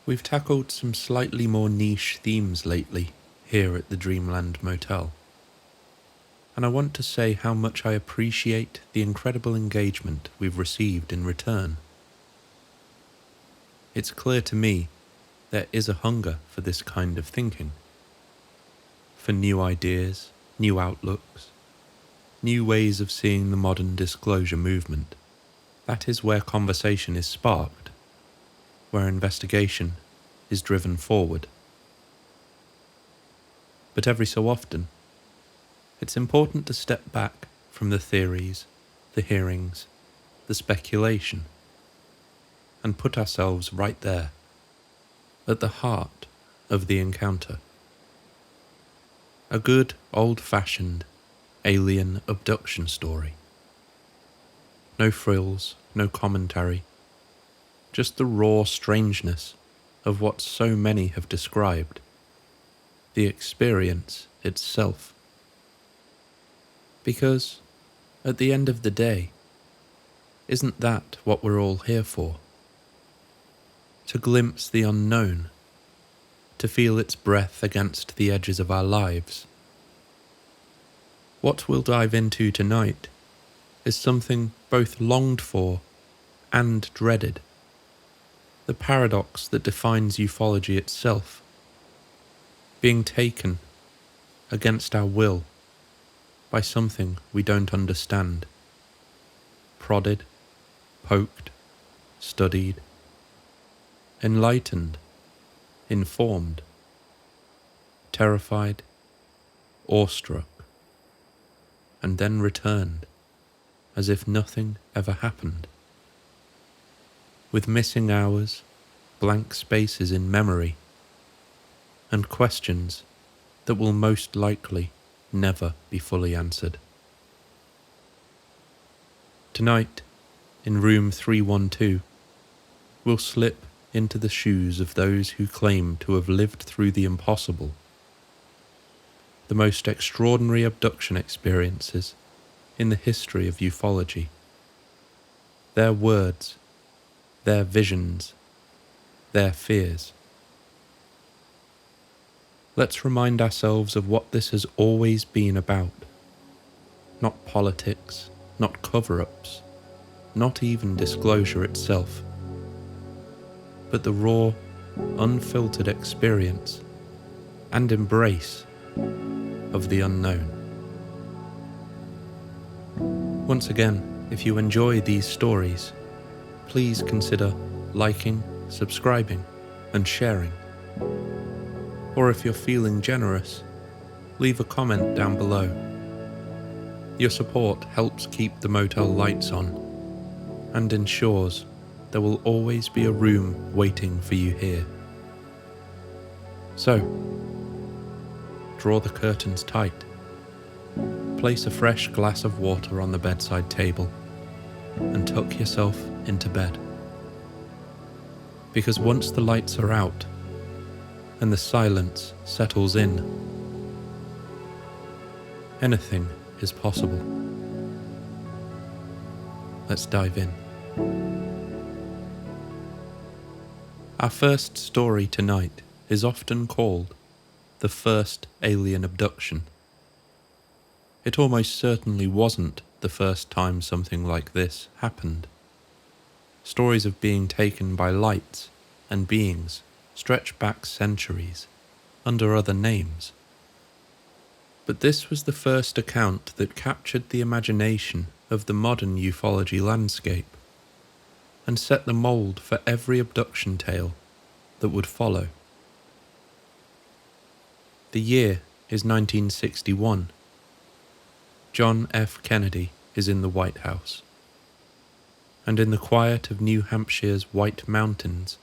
We've tackled some slightly more niche themes lately here at the Dreamland Motel, and I want to say how much I appreciate the incredible engagement we've received in return. It's clear to me there is a hunger for this kind of thinking, for new ideas, new outlooks, new ways of seeing the modern disclosure movement. That is where conversation is sparked, where investigation is driven forward. But every so often, it's important to step back from the theories, the hearings, the speculation, and put ourselves right there, at the heart of the encounter. A good old-fashioned alien abduction story. No frills, no commentary, just the raw strangeness of what so many have described, the experience itself. Because, at the end of the day, isn't that what we're all here for? To glimpse the unknown, to feel its breath against the edges of our lives. What we'll dive into tonight is something both longed for and dreaded. The paradox that defines ufology itself. Being taken, against our will, by something we don't understand. Prodded, poked, studied, enlightened, informed, terrified, awestruck, and then returned, as if nothing ever happened. With missing hours, blank spaces in memory, and questions that will most likely never be fully answered. Tonight, in room 312, we'll slip into the shoes of those who claim to have lived through the impossible, the most extraordinary abduction experiences in the history of ufology. Their words, their visions, their fears. Let's remind ourselves of what this has always been about. Not politics, not cover-ups, not even disclosure itself, but the raw, unfiltered experience and embrace of the unknown. Once again, if you enjoy these stories, please consider liking, subscribing, and sharing. Or if you're feeling generous, leave a comment down below. Your support helps keep the motel lights on and ensures there will always be a room waiting for you here. So, draw the curtains tight. Place a fresh glass of water on the bedside table and tuck yourself into bed. Because once the lights are out and the silence settles in, anything is possible. Let's dive in. Our first story tonight is often called the first alien abduction. It almost certainly wasn't the first time something like this happened. Stories of being taken by lights and beings stretch back centuries, under other names. But this was the first account that captured the imagination of the modern ufology landscape, and set the mould for every abduction tale that would follow. The year is 1961. John F. Kennedy is in the White House, and in the quiet of New Hampshire's White Mountains,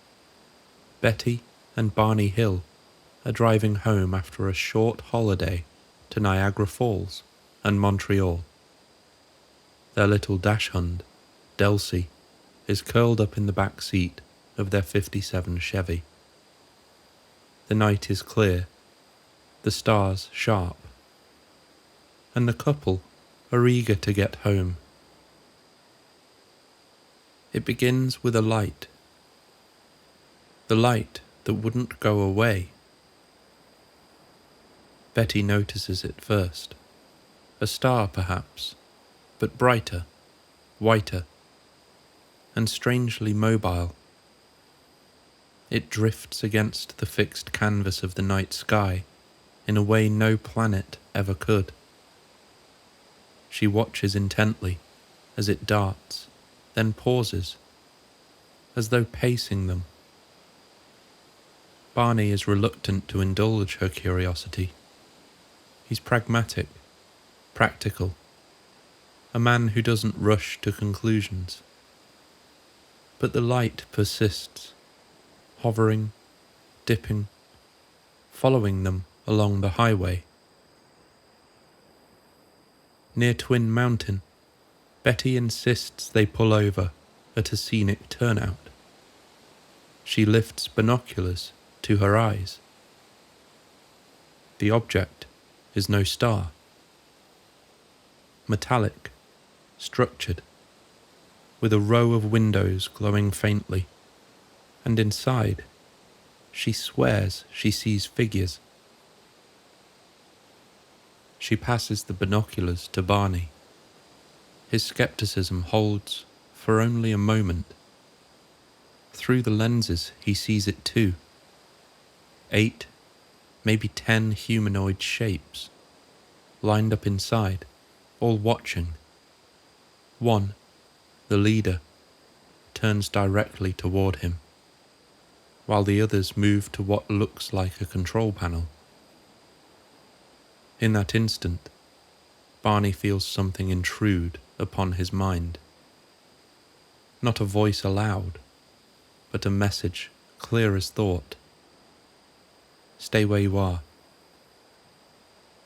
Betty and Barney Hill are driving home after a short holiday to Niagara Falls and Montreal. Their little dachshund, Delcy, is curled up in the back seat of their '57 Chevy. The night is clear, the stars sharp, and the couple are eager to get home. It begins with a light. The light that wouldn't go away. Betty notices it first. A star, perhaps, but brighter, whiter, and strangely mobile. It drifts against the fixed canvas of the night sky in a way no planet ever could. She watches intently as it darts, then pauses, as though pacing them. Barney is reluctant to indulge her curiosity. He's pragmatic, practical, a man who doesn't rush to conclusions. But the light persists, hovering, dipping, following them along the highway. Near Twin Mountain, Betty insists they pull over at a scenic turnout. She lifts binoculars to her eyes. The object is no star. Metallic, structured, with a row of windows glowing faintly, and inside, she swears she sees figures. She passes the binoculars to Barney. His skepticism holds for only a moment. Through the lenses, he sees it too. 8, maybe 10 humanoid shapes, lined up inside, all watching. One, the leader, turns directly toward him, while the others move to what looks like a control panel. In that instant, Barney feels something intrude upon his mind. Not a voice aloud, but a message clear as thought. Stay where you are.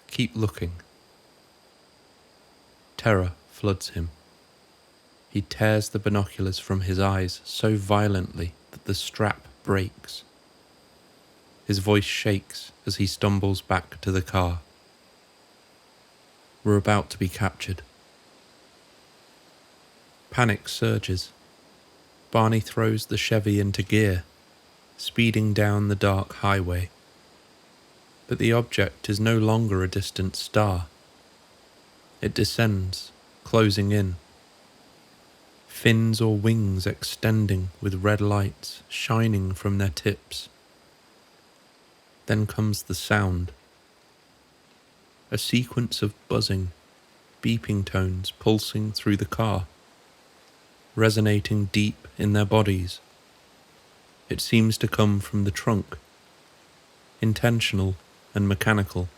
Keep looking. Terror floods him. He tears the binoculars from his eyes so violently that the strap breaks. His voice shakes as he stumbles back to the car. We're about to be captured. Panic surges. Barney throws the Chevy into gear, speeding down the dark highway. But the object is no longer a distant star. It descends, closing in. Fins or wings extending with red lights shining from their tips. Then comes the sound. A sequence of buzzing, beeping tones pulsing through the car, resonating deep in their bodies. It seems to come from the trunk, intentional and mechanical.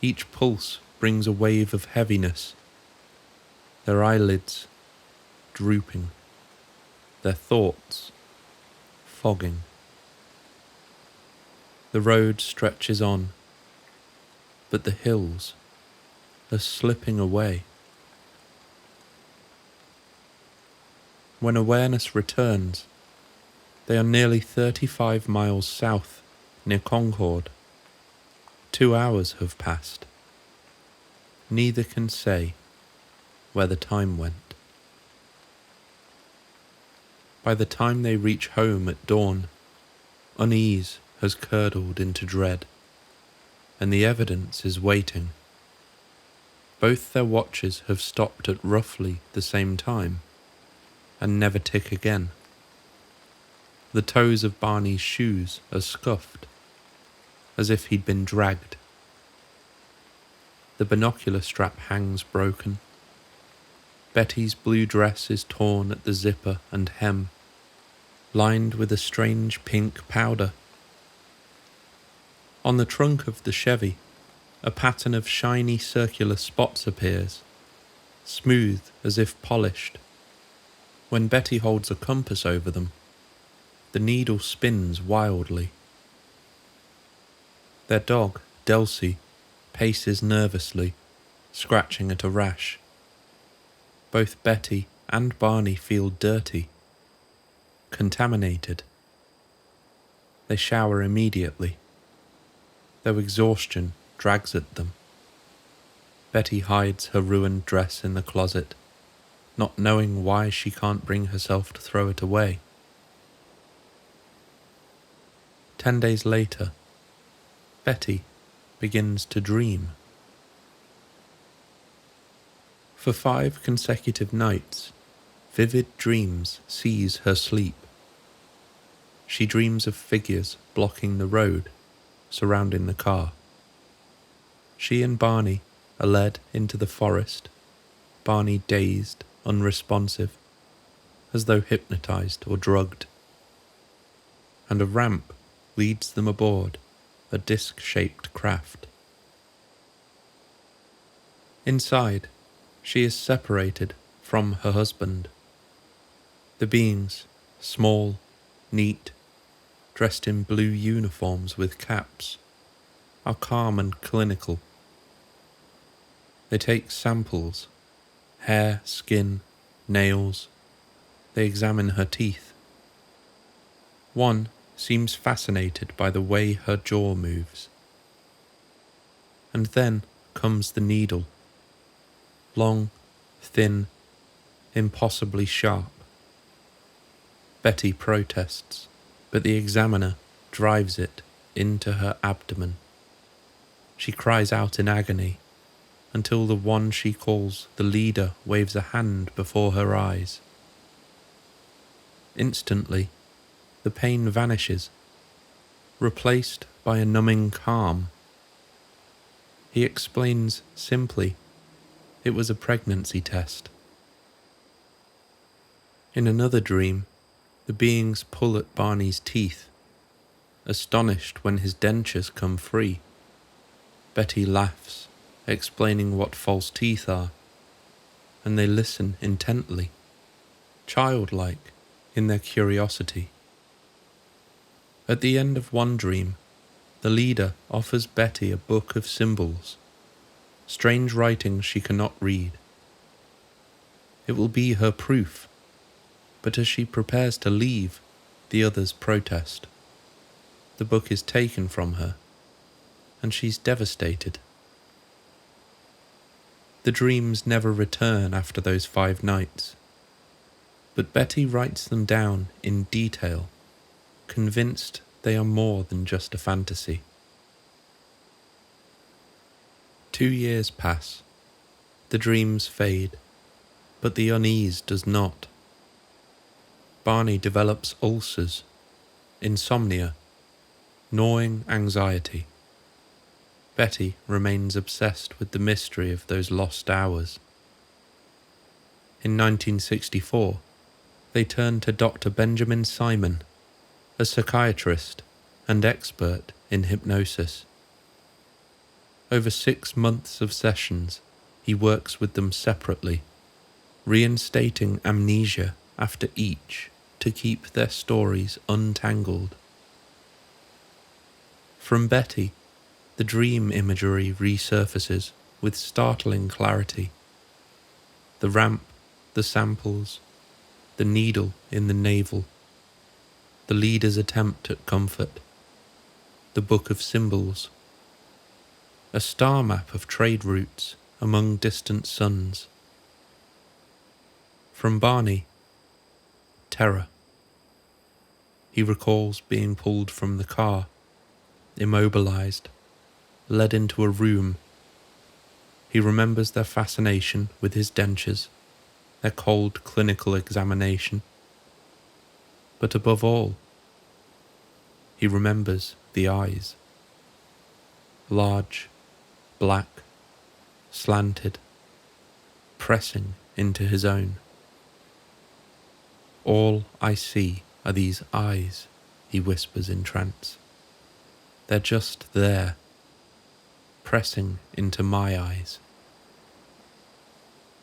Each pulse brings a wave of heaviness, their eyelids drooping, their thoughts fogging. The road stretches on, but the hills are slipping away. When awareness returns, they are nearly 35 miles south, near Concord. 2 hours have passed. Neither can say where the time went. By the time they reach home at dawn, unease has curdled into dread, and the evidence is waiting. Both their watches have stopped at roughly the same time, and never tick again. The toes of Barney's shoes are scuffed, as if he'd been dragged. The binocular strap hangs broken. Betty's blue dress is torn at the zipper and hem, lined with a strange pink powder. On the trunk of the Chevy, a pattern of shiny circular spots appears, smooth as if polished. When Betty holds a compass over them, the needle spins wildly. Their dog, Delcy, paces nervously, scratching at a rash. Both Betty and Barney feel dirty, contaminated. They shower immediately. Their exhaustion drags at them. Betty hides her ruined dress in the closet, not knowing why she can't bring herself to throw it away. 10 days later, Betty begins to dream. For 5 consecutive nights, vivid dreams seize her sleep. She dreams of figures blocking the road, surrounding the car. She and Barney are led into the forest, Barney dazed, unresponsive, as though hypnotized or drugged. And a ramp leads them aboard a disc-shaped craft. Inside, she is separated from her husband. The beings, small, neat, dressed in blue uniforms with caps, are calm and clinical. They take samples, hair, skin, nails. They examine her teeth. One seems fascinated by the way her jaw moves. And then comes the needle. Long, thin, impossibly sharp. Betty protests, but the examiner drives it into her abdomen. She cries out in agony until the one she calls the leader waves a hand before her eyes. Instantly, the pain vanishes, replaced by a numbing calm. He explains simply, it was a pregnancy test. In another dream, the beings pull at Barney's teeth, astonished when his dentures come free. Betty laughs, explaining what false teeth are, and they listen intently, childlike in their curiosity. At the end of one dream, the leader offers Betty a book of symbols, strange writings she cannot read. It will be her proof, but as she prepares to leave, the others protest. The book is taken from her, and she's devastated. The dreams never return after those 5 nights, but Betty writes them down in detail, convinced they are more than just a fantasy. 2 years pass. The dreams fade, but the unease does not. Barney develops ulcers, insomnia, gnawing anxiety. Betty remains obsessed with the mystery of those lost hours. In 1964, they turned to Dr. Benjamin Simon, a psychiatrist and expert in hypnosis. Over 6 months of sessions, he works with them separately, reinstating amnesia after each to keep their stories untangled. From Betty, the dream imagery resurfaces with startling clarity. The ramp, the samples, the needle in the navel, the leader's attempt at comfort, the book of symbols, a star map of trade routes among distant suns. From Barney, terror. He recalls being pulled from the car, immobilized, led into a room. He remembers their fascination with his dentures, their cold clinical examination. But above all, he remembers the eyes. Large, black, slanted, pressing into his own. All I see are these eyes, he whispers in trance. They're just there, pressing into my eyes.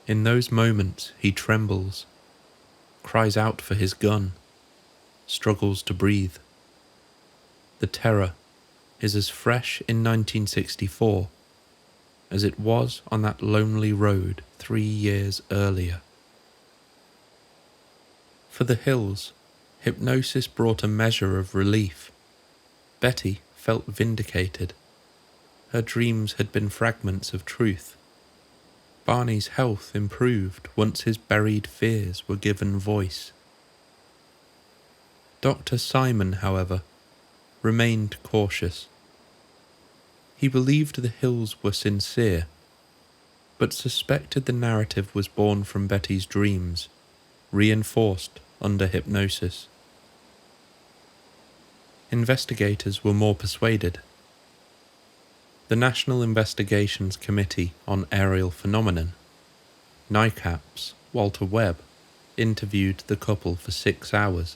In those moments he trembles, cries out for his gun, struggles to breathe. The terror is as fresh in 1964 as it was on that lonely road 3 years earlier. For the Hills, hypnosis brought a measure of relief. Betty felt vindicated. Her dreams had been fragments of truth. Barney's health improved once his buried fears were given voice. Dr. Simon, however, remained cautious. He believed the Hills were sincere, but suspected the narrative was born from Betty's dreams, reinforced under hypnosis. Investigators were more persuaded. The National Investigations Committee on Aerial Phenomenon, NICAP's Walter Webb, interviewed the couple for 6 hours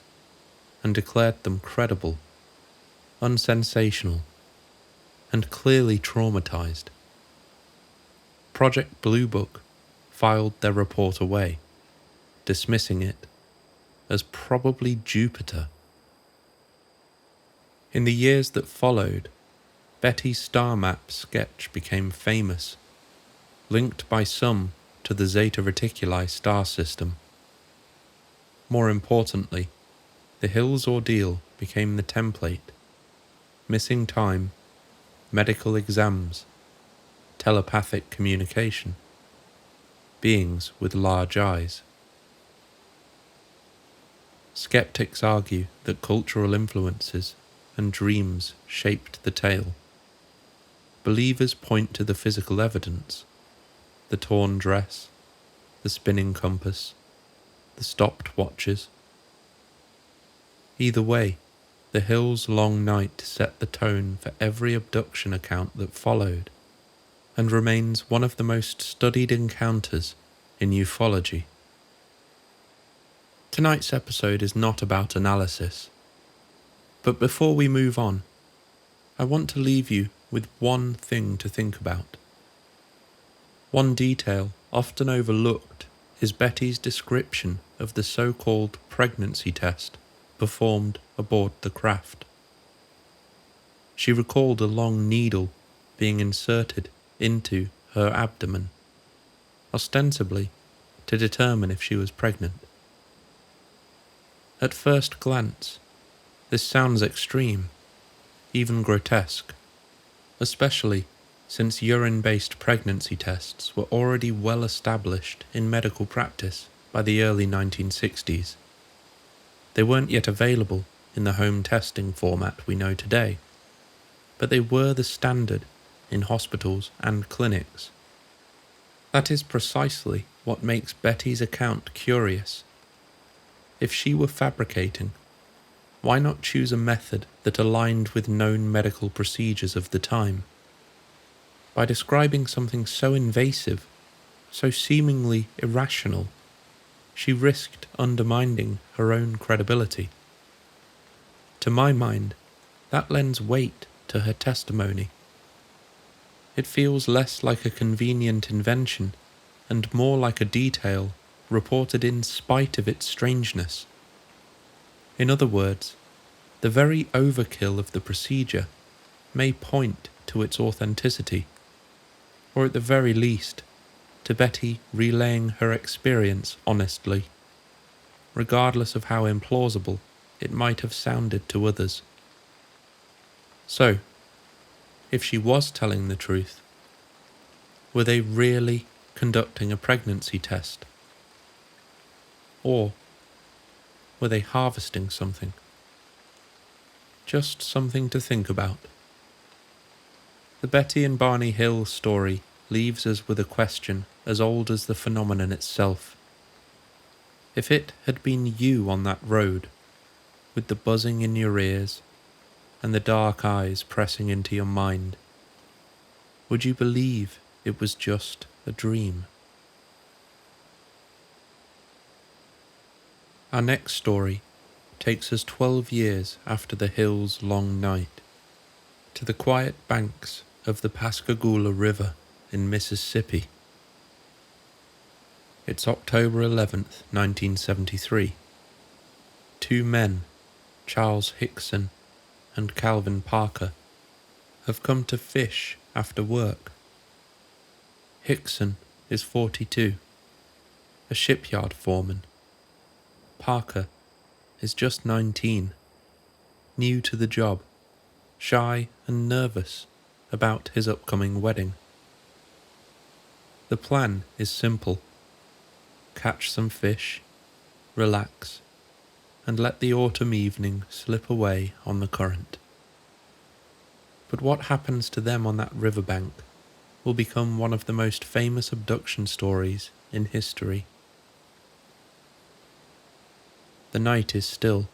and declared them credible, unsensational, and clearly traumatized. Project Blue Book filed their report away, dismissing it as probably Jupiter. In the years that followed, Betty's star map sketch became famous, linked by some to the Zeta Reticuli star system. More importantly, the Hills ordeal became the template: missing time, medical exams, telepathic communication, beings with large eyes. Skeptics argue that cultural influences and dreams shaped the tale. Believers point to the physical evidence: the torn dress, the spinning compass, the stopped watches. Either way, the Hills' long night set the tone for every abduction account that followed, and remains one of the most studied encounters in ufology. Tonight's episode is not about analysis, but before we move on, I want to leave you with one thing to think about. One detail often overlooked is Betty's description of the so-called pregnancy test performed aboard the craft. She recalled a long needle being inserted into her abdomen, ostensibly to determine if she was pregnant. At first glance, this sounds extreme, even grotesque, especially since urine-based pregnancy tests were already well established in medical practice by the early 1960s. They weren't yet available in the home testing format we know today, but they were the standard in hospitals and clinics. That is precisely what makes Betty's account curious. If she were fabricating, why not choose a method that aligned with known medical procedures of the time? By describing something so invasive, so seemingly irrational, she risked undermining her own credibility. To my mind, that lends weight to her testimony. It feels less like a convenient invention and more like a detail reported in spite of its strangeness. In other words, the very overkill of the procedure may point to its authenticity, or at the very least, to Betty relaying her experience honestly, regardless of how implausible it might have sounded to others. So, if she was telling the truth, were they really conducting a pregnancy test? Or were they harvesting something? Just something to think about. The Betty and Barney Hill story leaves us with a question as old as the phenomenon itself. If it had been you on that road, with the buzzing in your ears and the dark eyes pressing into your mind, would you believe it was just a dream? Our next story takes us 12 years after the Hills' long night, to the quiet banks of the Pascagoula River in Mississippi. It's October 11th, 1973. 2 men, Charles Hickson and Calvin Parker, have come to fish after work. Hickson is 42, a shipyard foreman. Parker is just 19, new to the job, shy and nervous about his upcoming wedding. The plan is simple: catch some fish, relax, and let the autumn evening slip away on the current. But what happens to them on that riverbank will become one of the most famous abduction stories in history. The night is still,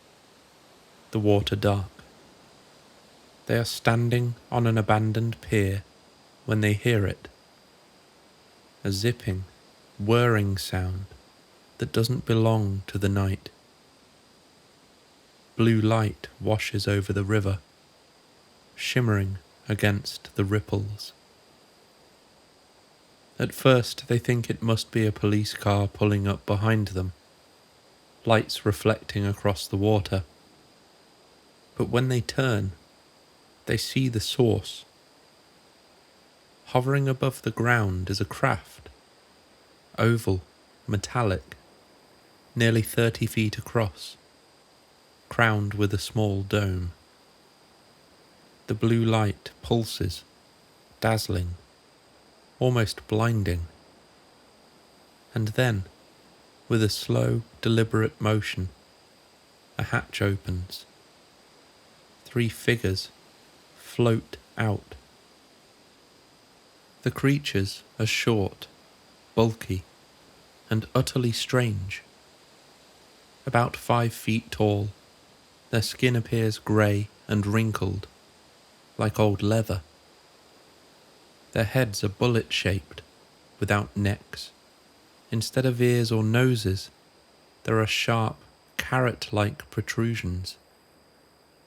the water dark. They are standing on an abandoned pier when they hear it. A zipping, whirring sound that doesn't belong to the night. Blue light washes over the river, shimmering against the ripples. At first they think it must be a police car pulling up behind them, lights reflecting across the water. But when they turn, they see the source. Hovering above the ground is a craft, oval, metallic, nearly 30 feet across, crowned with a small dome. The blue light pulses, dazzling, almost blinding. And then, with a slow, deliberate motion, a hatch opens. 3 figures float out. The creatures are short, bulky, and utterly strange. About 5 feet tall, their skin appears grey and wrinkled, like old leather. Their heads are bullet-shaped, without necks. Instead of ears or noses, there are sharp, carrot-like protrusions.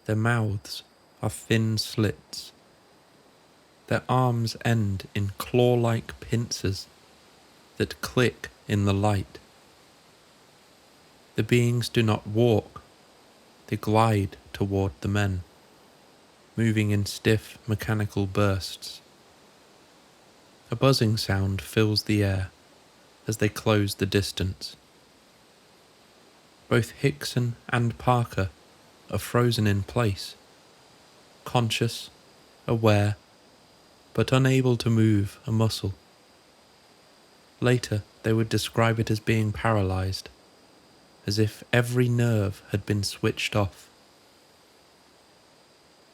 Their mouths are thin slits. Their arms end in claw-like pincers that click in the light. The beings do not walk, they glide toward the men, moving in stiff mechanical bursts. A buzzing sound fills the air as they close the distance. Both Hickson and Parker are frozen in place, conscious, aware, but unable to move a muscle. Later, they would describe it as being paralyzed, as if every nerve had been switched off.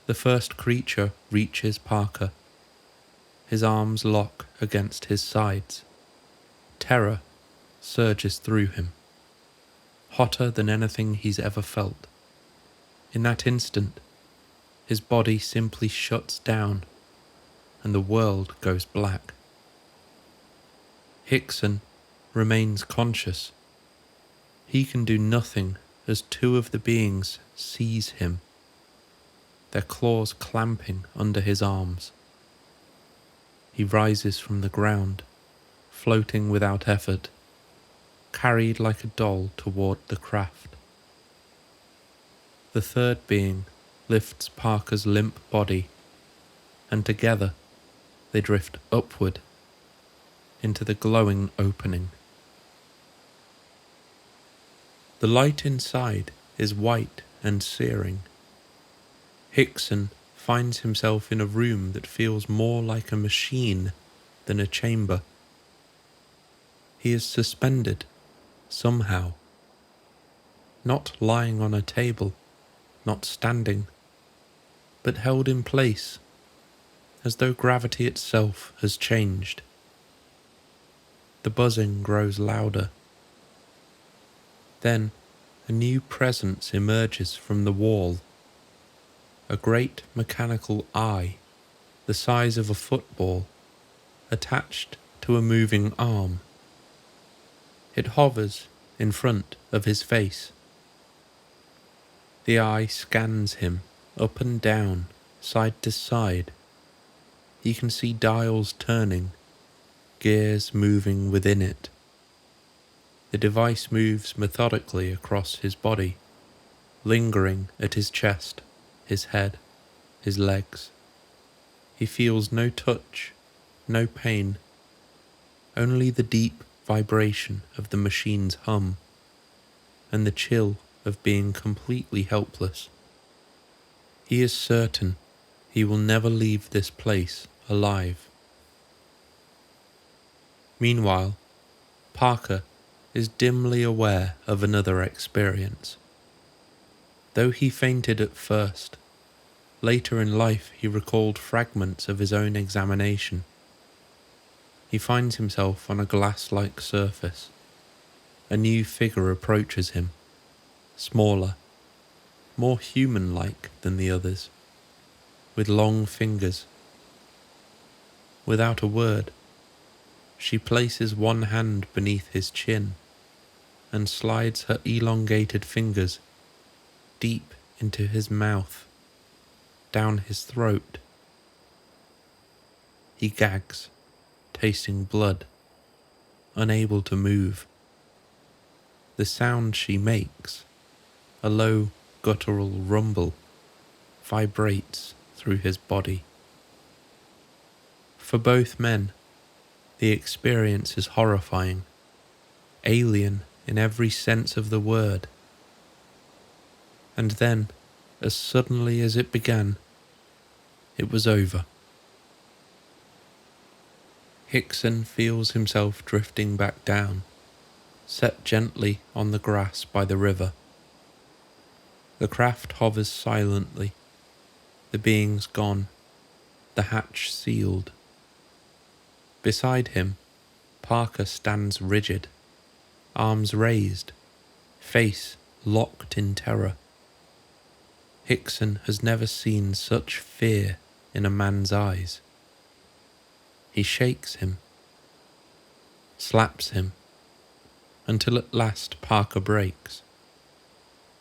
The first creature reaches Parker. His arms lock against his sides. Terror surges through him, hotter than anything he's ever felt. In that instant, his body simply shuts down, and the world goes black. Hickson remains conscious. He can do nothing as 2 of the beings seize him, their claws clamping under his arms. He rises from the ground, floating without effort, carried like a doll toward the craft. The third being lifts Parker's limp body, and together they drift upward into the glowing opening. The light inside is white and searing. Hickson finds himself in a room that feels more like a machine than a chamber. He is suspended, somehow. Not lying on a table, not standing, but held in place, as though gravity itself has changed. The buzzing grows louder. Then a new presence emerges from the wall. A great mechanical eye, the size of a football, attached to a moving arm. It hovers in front of his face. The eye scans him up and down, side to side. He can see dials turning, gears moving within it. The device moves methodically across his body, lingering at his chest, his head, his legs. He feels no touch, no pain, only the deep vibration of the machine's hum, and the chill of being completely helpless. He is certain he will never leave this place alive. Meanwhile, Parker is dimly aware of another experience. Though he fainted at first, Later in life, he recalled fragments of his own examination. He finds himself on a glass-like surface. A new figure approaches him, smaller, more human-like than the others, with long fingers. Without a word, she places one hand beneath his chin and slides her elongated fingers deep into his mouth, down his throat. He gags, tasting blood, unable to move. The sound she makes, a low guttural rumble, vibrates through his body. For both men, the experience is horrifying, alien in every sense of the word. And then, as suddenly as it began, it was over. Hickson feels himself drifting back down, set gently on the grass by the river. The craft hovers silently, the beings gone, the hatch sealed. Beside him, Parker stands rigid, arms raised, face locked in terror. Hickson has never seen such fear in a man's eyes. He shakes him, slaps him, until at last Parker breaks,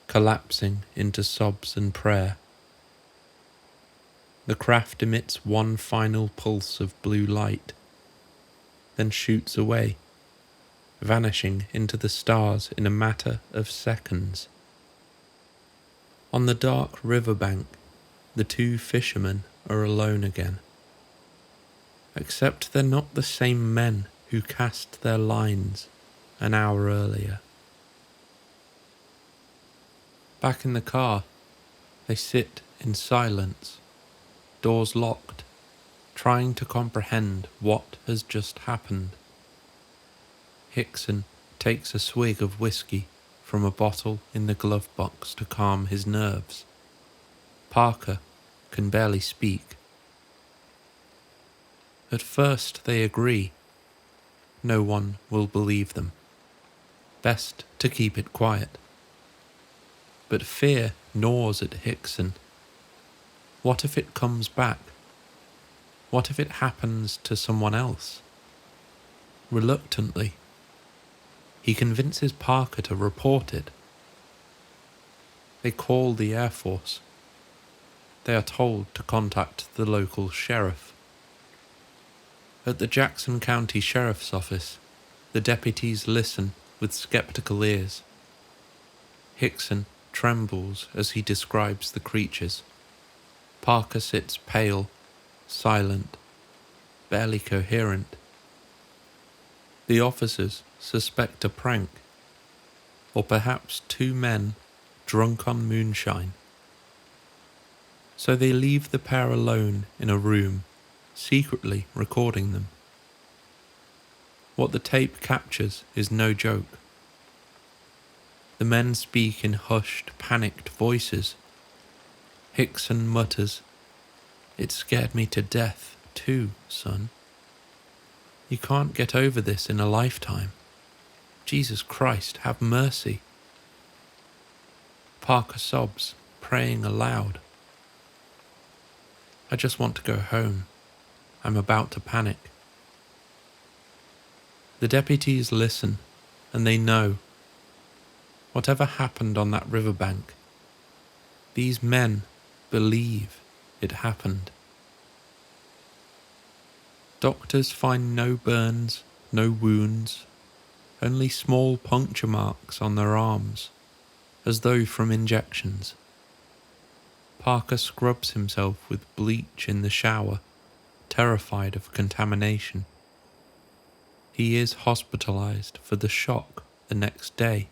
collapsing into sobs and prayer. The craft emits one final pulse of blue light, then shoots away, vanishing into the stars in a matter of seconds. On the dark riverbank, the two fishermen are alone again. Except they're not the same men who cast their lines an hour earlier. Back in the car, they sit in silence, doors locked, trying to comprehend what has just happened. Hickson takes a swig of whiskey from a bottle in the glove box to calm his nerves. Parker can barely speak. At first they agree. No one will believe them. Best to keep it quiet. But fear gnaws at Hickson. What if it comes back? What if it happens to someone else? Reluctantly, he convinces Parker to report it. They call the Air Force. They are told to contact the local sheriff. At the Jackson County Sheriff's Office, the deputies listen with skeptical ears. Hickson trembles as he describes the creatures. Parker sits pale, silent, barely coherent. The officers suspect a prank, or perhaps two men drunk on moonshine. So they leave the pair alone in a room, secretly recording them. What the tape captures is no joke. The men speak in hushed, panicked voices. Hickson mutters, "It scared me to death, too, son. You can't get over this in a lifetime. Jesus Christ, have mercy." Parker sobs, praying aloud. "I just want to go home. I'm about to panic." The deputies listen, and they know. Whatever happened on that riverbank, these men believe it happened. Doctors find no burns, no wounds, only small puncture marks on their arms, as though from injections. Parker scrubs himself with bleach in the shower, terrified of contamination. He is hospitalized for the shock the next day.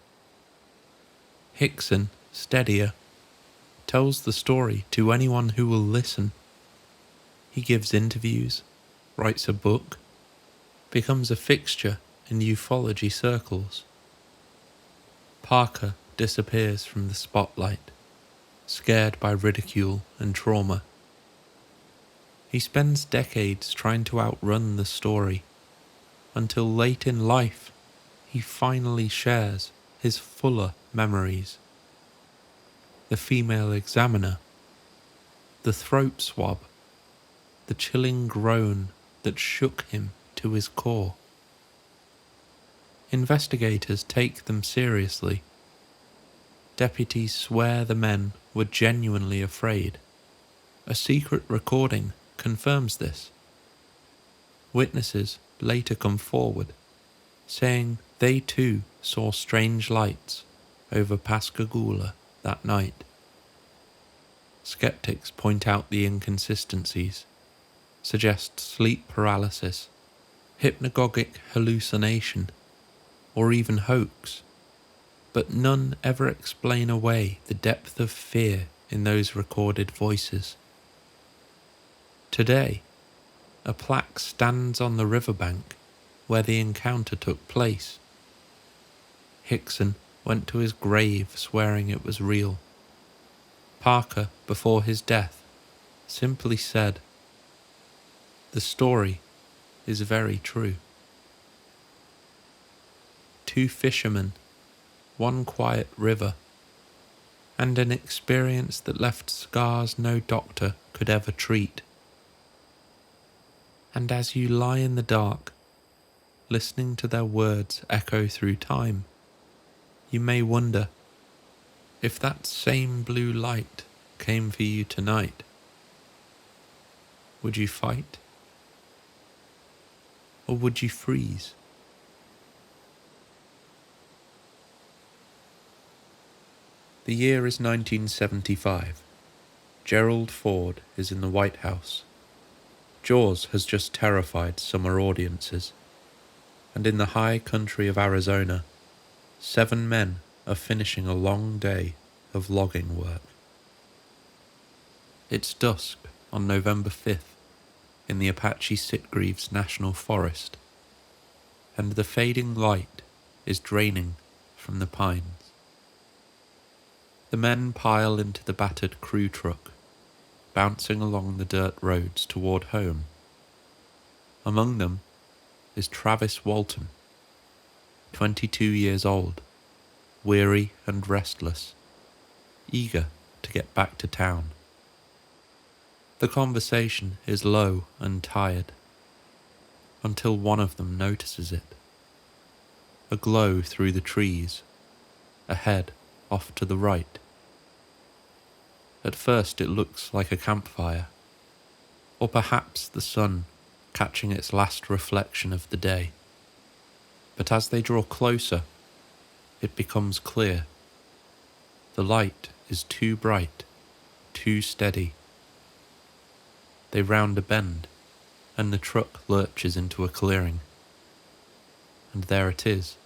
Hickson, steadier, tells the story to anyone who will listen. He gives interviews, writes a book, becomes a fixture in ufology circles. Parker disappears from the spotlight. scared by ridicule and trauma. He spends decades trying to outrun the story, until late in life he finally shares his fuller memories. The female examiner, the throat swab, the chilling groan that shook him to his core. Investigators take them seriously. Deputies swear the men were genuinely afraid. A secret recording confirms this. Witnesses later come forward, saying they too saw strange lights over Pascagoula that night. Skeptics point out the inconsistencies, suggest sleep paralysis, hypnagogic hallucination, or even hoax, but none ever explain away the depth of fear in those recorded voices. Today, a plaque stands on the riverbank where the encounter took place. Hickson went to his grave swearing it was real. Parker, before his death, simply said, "The story is very true." Two fishermen, one quiet river, and an experience that left scars no doctor could ever treat. And as you lie in the dark, listening to their words echo through time, you may wonder, if that same blue light came for you tonight, would you fight? Or would you freeze? The year is 1975. Gerald Ford is in the White House. Jaws has just terrified summer audiences, and in the high country of Arizona, 7 men are finishing a long day of logging work. It's dusk on November 5th in the Apache Sitgreaves National Forest, and the fading light is draining from the pines. The men pile into the battered crew truck, bouncing along the dirt roads toward home. Among them is Travis Walton, 22 years old, weary and restless, eager to get back to town. The conversation is low and tired, until one of them notices it. A glow through the trees, ahead off to the right. At first it looks like a campfire, or perhaps the sun catching its last reflection of the day. But as they draw closer, it becomes clear. The light is too bright, too steady. They round a bend, and the truck lurches into a clearing. And there it is.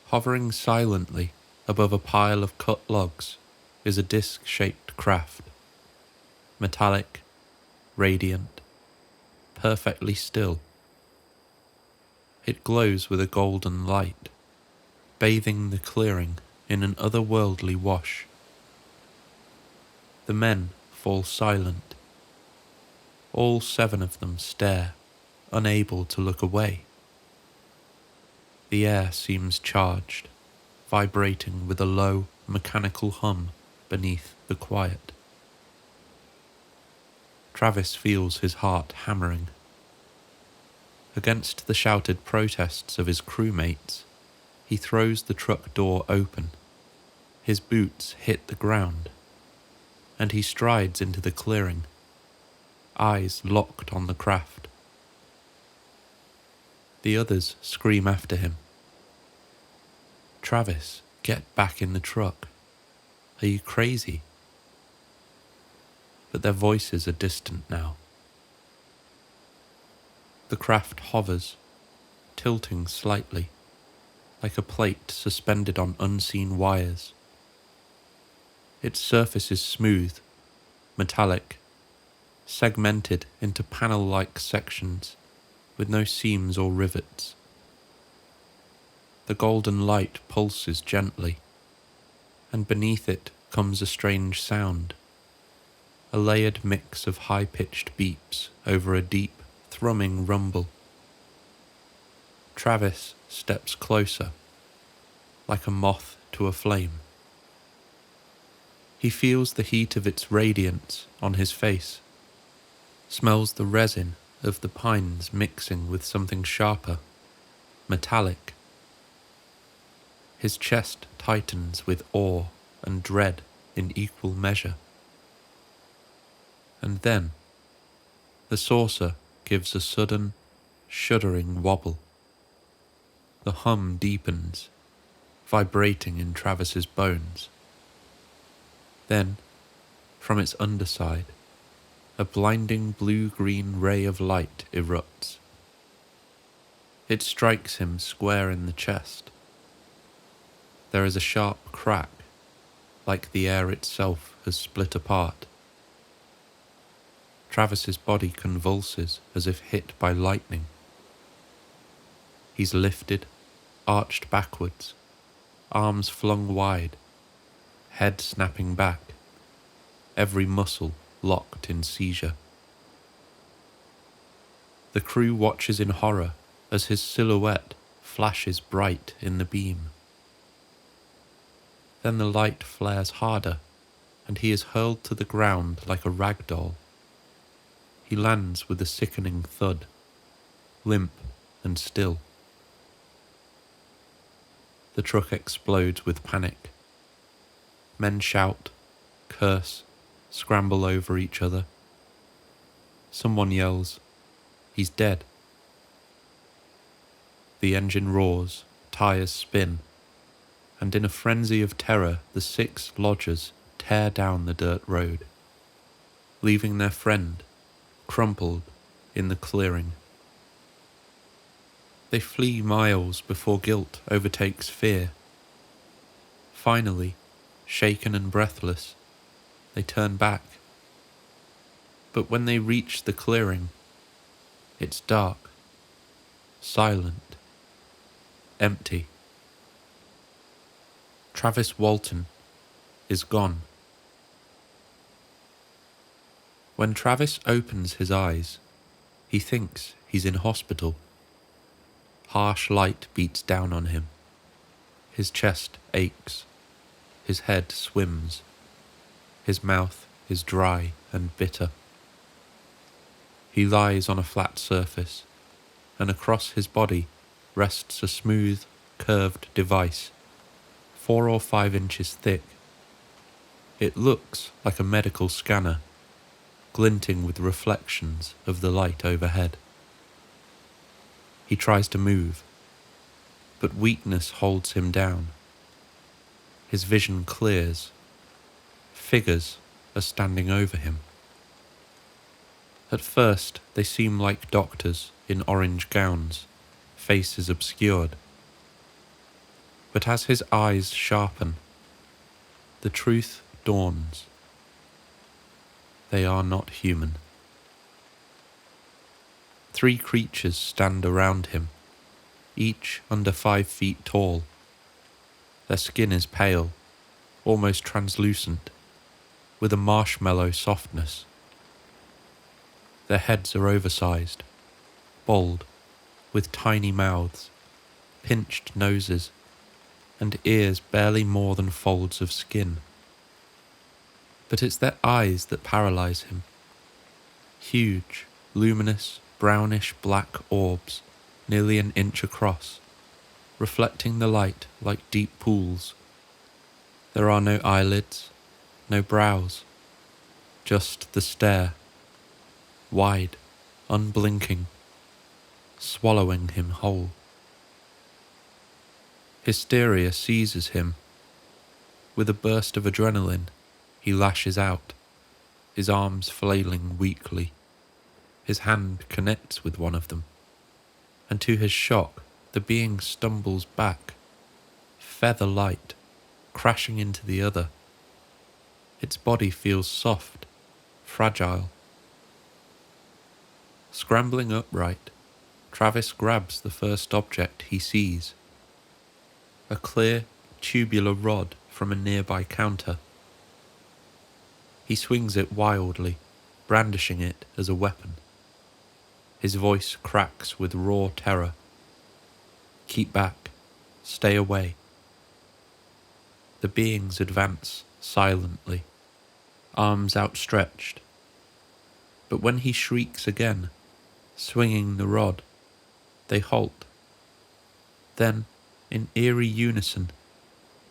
Hovering silently above a pile of cut logs is a disc-shaped craft. Metallic, radiant, perfectly still. It glows with a golden light, bathing the clearing in an otherworldly wash. The men fall silent. All 7 of them stare, unable to look away. The air seems charged, vibrating with a low, mechanical hum beneath the quiet. Travis feels his heart hammering. Against the shouted protests of his crewmates, he throws the truck door open. His boots hit the ground, and he strides into the clearing, eyes locked on the craft. The others scream after him. "Travis, get back in the truck. Are you crazy?" But their voices are distant now. The craft hovers, tilting slightly, like a plate suspended on unseen wires. Its surface is smooth, metallic, segmented into panel-like sections with no seams or rivets. The golden light pulses gently, and beneath it comes a strange sound, a layered mix of high-pitched beeps over a deep, thrumming rumble. Travis steps closer, like a moth to a flame. He feels the heat of its radiance on his face, smells the resin of the pines mixing with something sharper, metallic. His chest tightens with awe and dread in equal measure. And then, the saucer gives a sudden, shuddering wobble. The hum deepens, vibrating in Travis's bones. Then, from its underside, a blinding blue-green ray of light erupts. It strikes him square in the chest. There is a sharp crack, like the air itself has split apart. Travis's body convulses as if hit by lightning. He's lifted, arched backwards, arms flung wide, head snapping back, every muscle locked in seizure. The crew watches in horror as his silhouette flashes bright in the beam. Then the light flares harder, and he is hurled to the ground like a rag doll. He lands with a sickening thud, limp and still. The truck explodes with panic. Men shout, curse, scramble over each other. Someone yells, "He's dead." The engine roars, tires spin, and in a frenzy of terror the 6 lodgers tear down the dirt road, leaving their friend crumpled in the clearing. They flee miles before guilt overtakes fear. Finally, shaken and breathless, they turn back. But when they reach the clearing, it's dark, silent, empty. Travis Walton is gone. When Travis opens his eyes, he thinks he's in hospital. Harsh light beats down on him. His chest aches. His head swims. His mouth is dry and bitter. He lies on a flat surface, and across his body rests a smooth, curved device, 4 or 5 inches thick. It looks like a medical scanner, glinting with reflections of the light overhead. He tries to move, but weakness holds him down. His vision clears. Figures are standing over him. At first, they seem like doctors in orange gowns, faces obscured. But as his eyes sharpen, the truth dawns. They are not human. 3 creatures stand around him, each under 5 feet tall. Their skin is pale, almost translucent, with a marshmallow softness. Their heads are oversized, bald, with tiny mouths, pinched noses, and ears barely more than folds of skin. But it's their eyes that paralyze him. Huge, luminous, brownish-black orbs, nearly an inch across, reflecting the light like deep pools. There are no eyelids, no brows, just the stare, wide, unblinking, swallowing him whole. Hysteria seizes him. With a burst of adrenaline, he lashes out, his arms flailing weakly. His hand connects with one of them, and to his shock, the being stumbles back, feather light, crashing into the other. Its body feels soft, fragile. Scrambling upright, Travis grabs the first object he sees. A clear, tubular rod from a nearby counter, He swings it wildly, brandishing it as a weapon. His voice cracks with raw terror. Keep back. Stay away. The beings advance silently, arms outstretched. But when he shrieks again, swinging the rod, they halt. Then, in eerie unison,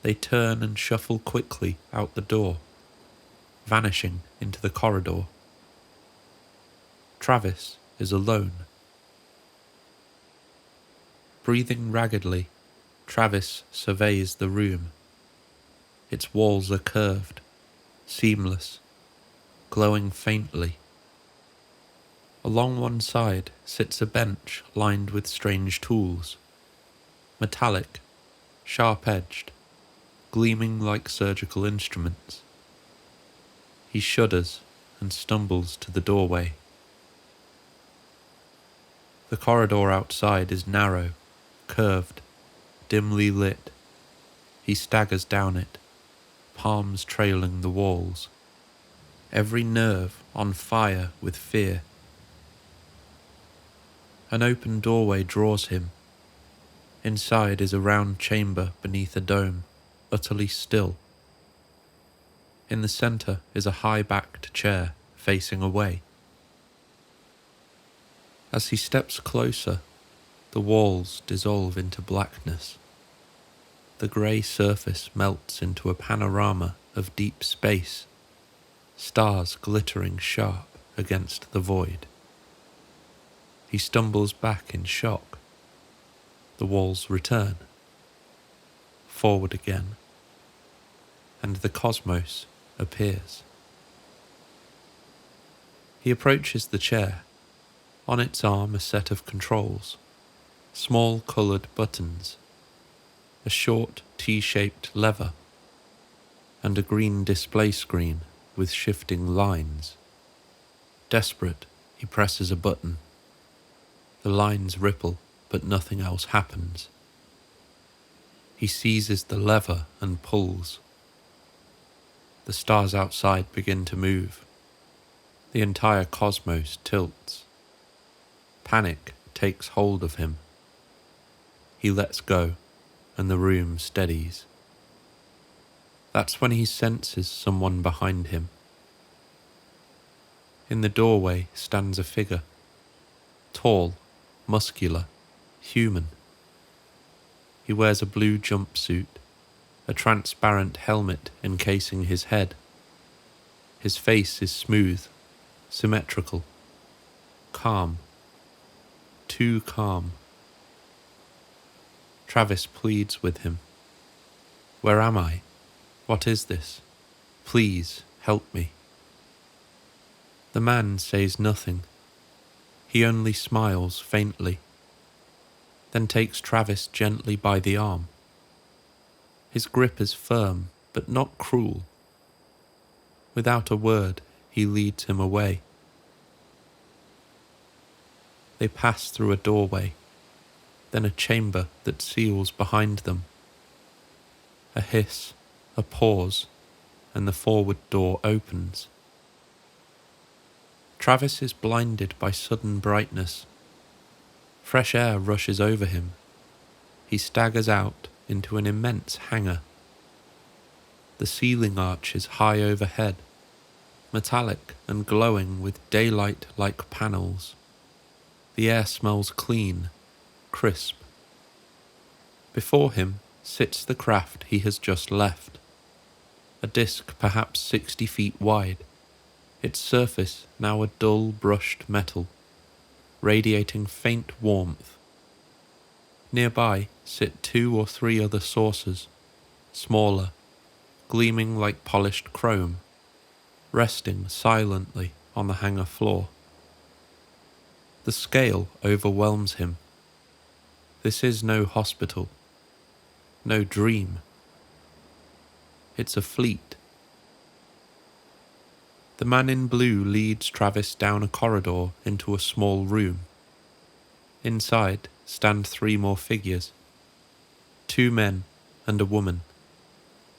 they turn and shuffle quickly out the door, vanishing into the corridor. Travis is alone. Breathing raggedly, Travis surveys the room. Its walls are curved, seamless, glowing faintly. Along one side sits a bench lined with strange tools, metallic, sharp-edged, gleaming like surgical instruments. He shudders and stumbles to the doorway. The corridor outside is narrow, curved, dimly lit. He staggers down it, palms trailing the walls, every nerve on fire with fear. An open doorway draws him. Inside is a round chamber beneath a dome, utterly still. In the centre is a high-backed chair facing away. As he steps closer, the walls dissolve into blackness. The grey surface melts into a panorama of deep space, stars glittering sharp against the void. He stumbles back in shock. The walls return, forward again, and the cosmos appears. He approaches the chair. On its arm a set of controls, small coloured buttons, a short T-shaped lever, and a green display screen with shifting lines. Desperate, he presses a button. The lines ripple, but nothing else happens. He seizes the lever and pulls. The stars outside begin to move. The entire cosmos tilts. Panic takes hold of him. He lets go, and the room steadies. That's when he senses someone behind him. In the doorway stands a figure, tall, muscular, human. He wears a blue jumpsuit, a transparent helmet encasing his head. His face is smooth, symmetrical, calm, too calm. Travis pleads with him. Where am I? What is this? Please help me. The man says nothing. He only smiles faintly, then takes Travis gently by the arm. His grip is firm, but not cruel. Without a word, he leads him away. They pass through a doorway, then a chamber that seals behind them. A hiss, a pause, and the forward door opens. Travis is blinded by sudden brightness. Fresh air rushes over him. He staggers out into an immense hangar. The ceiling arch is high overhead, metallic and glowing with daylight-like panels. The air smells clean, crisp. Before him sits the craft he has just left, a disc perhaps 60 feet wide, its surface now a dull brushed metal, radiating faint warmth. Nearby sit 2 or 3 other saucers, smaller, gleaming like polished chrome, resting silently on the hangar floor. The scale overwhelms him. This is no hospital, no dream. It's a fleet. The man in blue leads Travis down a corridor into a small room. Inside stand 3 more figures, 2 men and a woman,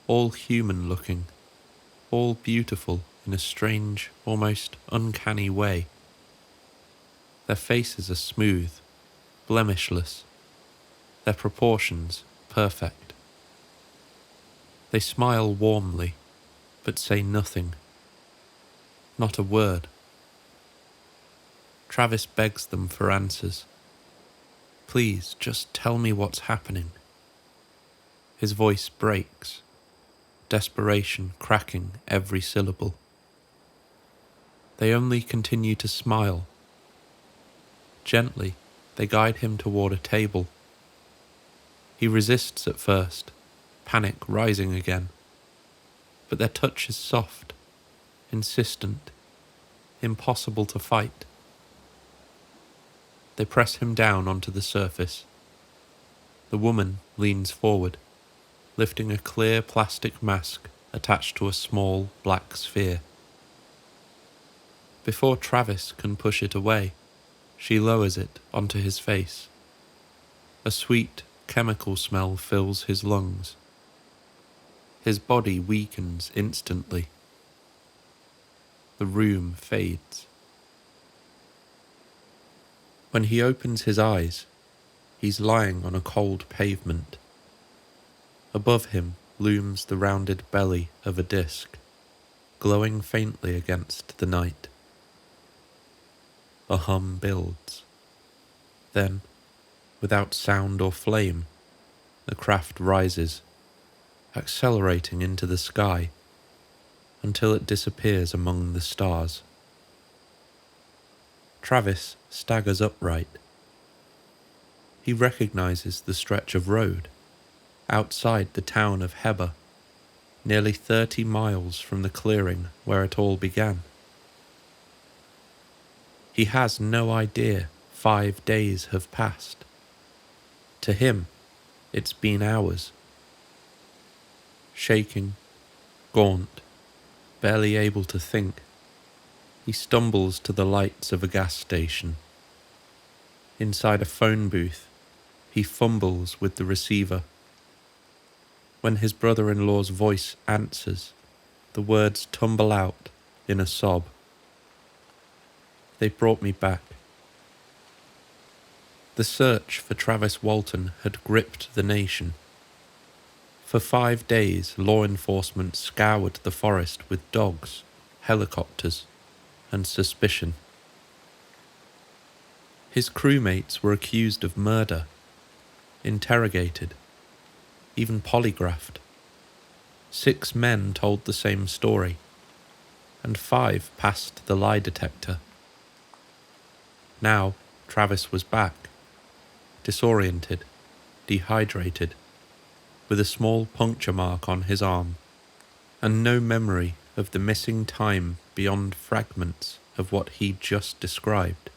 all human-looking, all beautiful in a strange, almost uncanny way. Their faces are smooth, blemishless, their proportions perfect. They smile warmly, but say nothing. Not a word. Travis begs them for answers. Please, just tell me what's happening. His voice breaks, desperation cracking every syllable. They only continue to smile. Gently, they guide him toward a table. He resists at first, panic rising again. But their touch is soft, insistent, impossible to fight. They press him down onto the surface. The woman leans forward, lifting a clear plastic mask attached to a small black sphere. Before Travis can push it away, she lowers it onto his face. A sweet chemical smell fills his lungs. His body weakens instantly. The room fades. When he opens his eyes, he's lying on a cold pavement. Above him looms the rounded belly of a disc, glowing faintly against the night. A hum builds. Then, without sound or flame, the craft rises, accelerating into the sky until it disappears among the stars. Travis staggers upright. He recognizes the stretch of road outside the town of Heber, nearly 30 miles from the clearing where it all began. He has no idea 5 days have passed. To him, it's been hours. Shaking, gaunt, barely able to think, he stumbles to the lights of a gas station. Inside a phone booth, he fumbles with the receiver. When his brother-in-law's voice answers, the words tumble out in a sob. They brought me back. The search for Travis Walton had gripped the nation. For 5 days, law enforcement scoured the forest with dogs, helicopters, and suspicion. His crewmates were accused of murder, interrogated, even polygraphed. 6 men told the same story, and 5 passed the lie detector. Now, Travis was back, disoriented, dehydrated, with a small puncture mark on his arm, and no memory of the missing time beyond fragments of what he'd just described.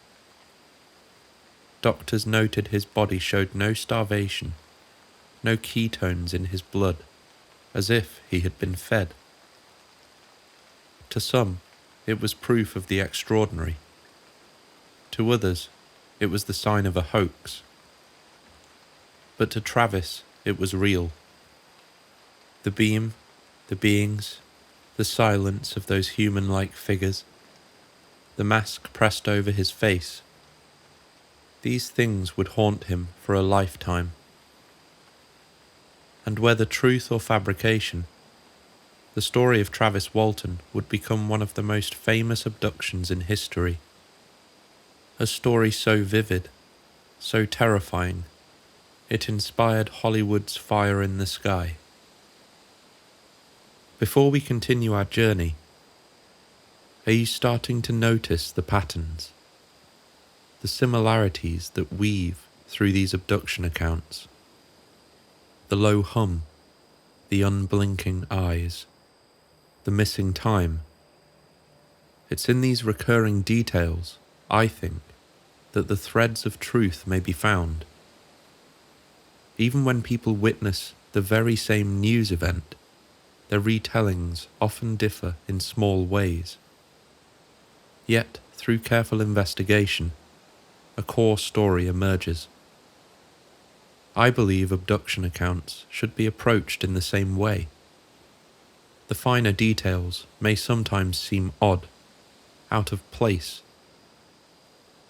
Doctors noted his body showed no starvation, no ketones in his blood, as if he had been fed. To some, it was proof of the extraordinary. To others, it was the sign of a hoax. But to Travis, it was real. The beam, the beings, the silence of those human-like figures, the mask pressed over his face. These things would haunt him for a lifetime. And whether truth or fabrication, the story of Travis Walton would become one of the most famous abductions in history. A story so vivid, so terrifying, it inspired Hollywood's Fire in the Sky. Before we continue our journey, are you starting to notice the patterns, the similarities that weave through these abduction accounts? The low hum, the unblinking eyes, the missing time. It's in these recurring details, I think, that the threads of truth may be found. Even when people witness the very same news event, their retellings often differ in small ways. Yet, through careful investigation, a core story emerges. I believe abduction accounts should be approached in the same way. The finer details may sometimes seem odd, out of place,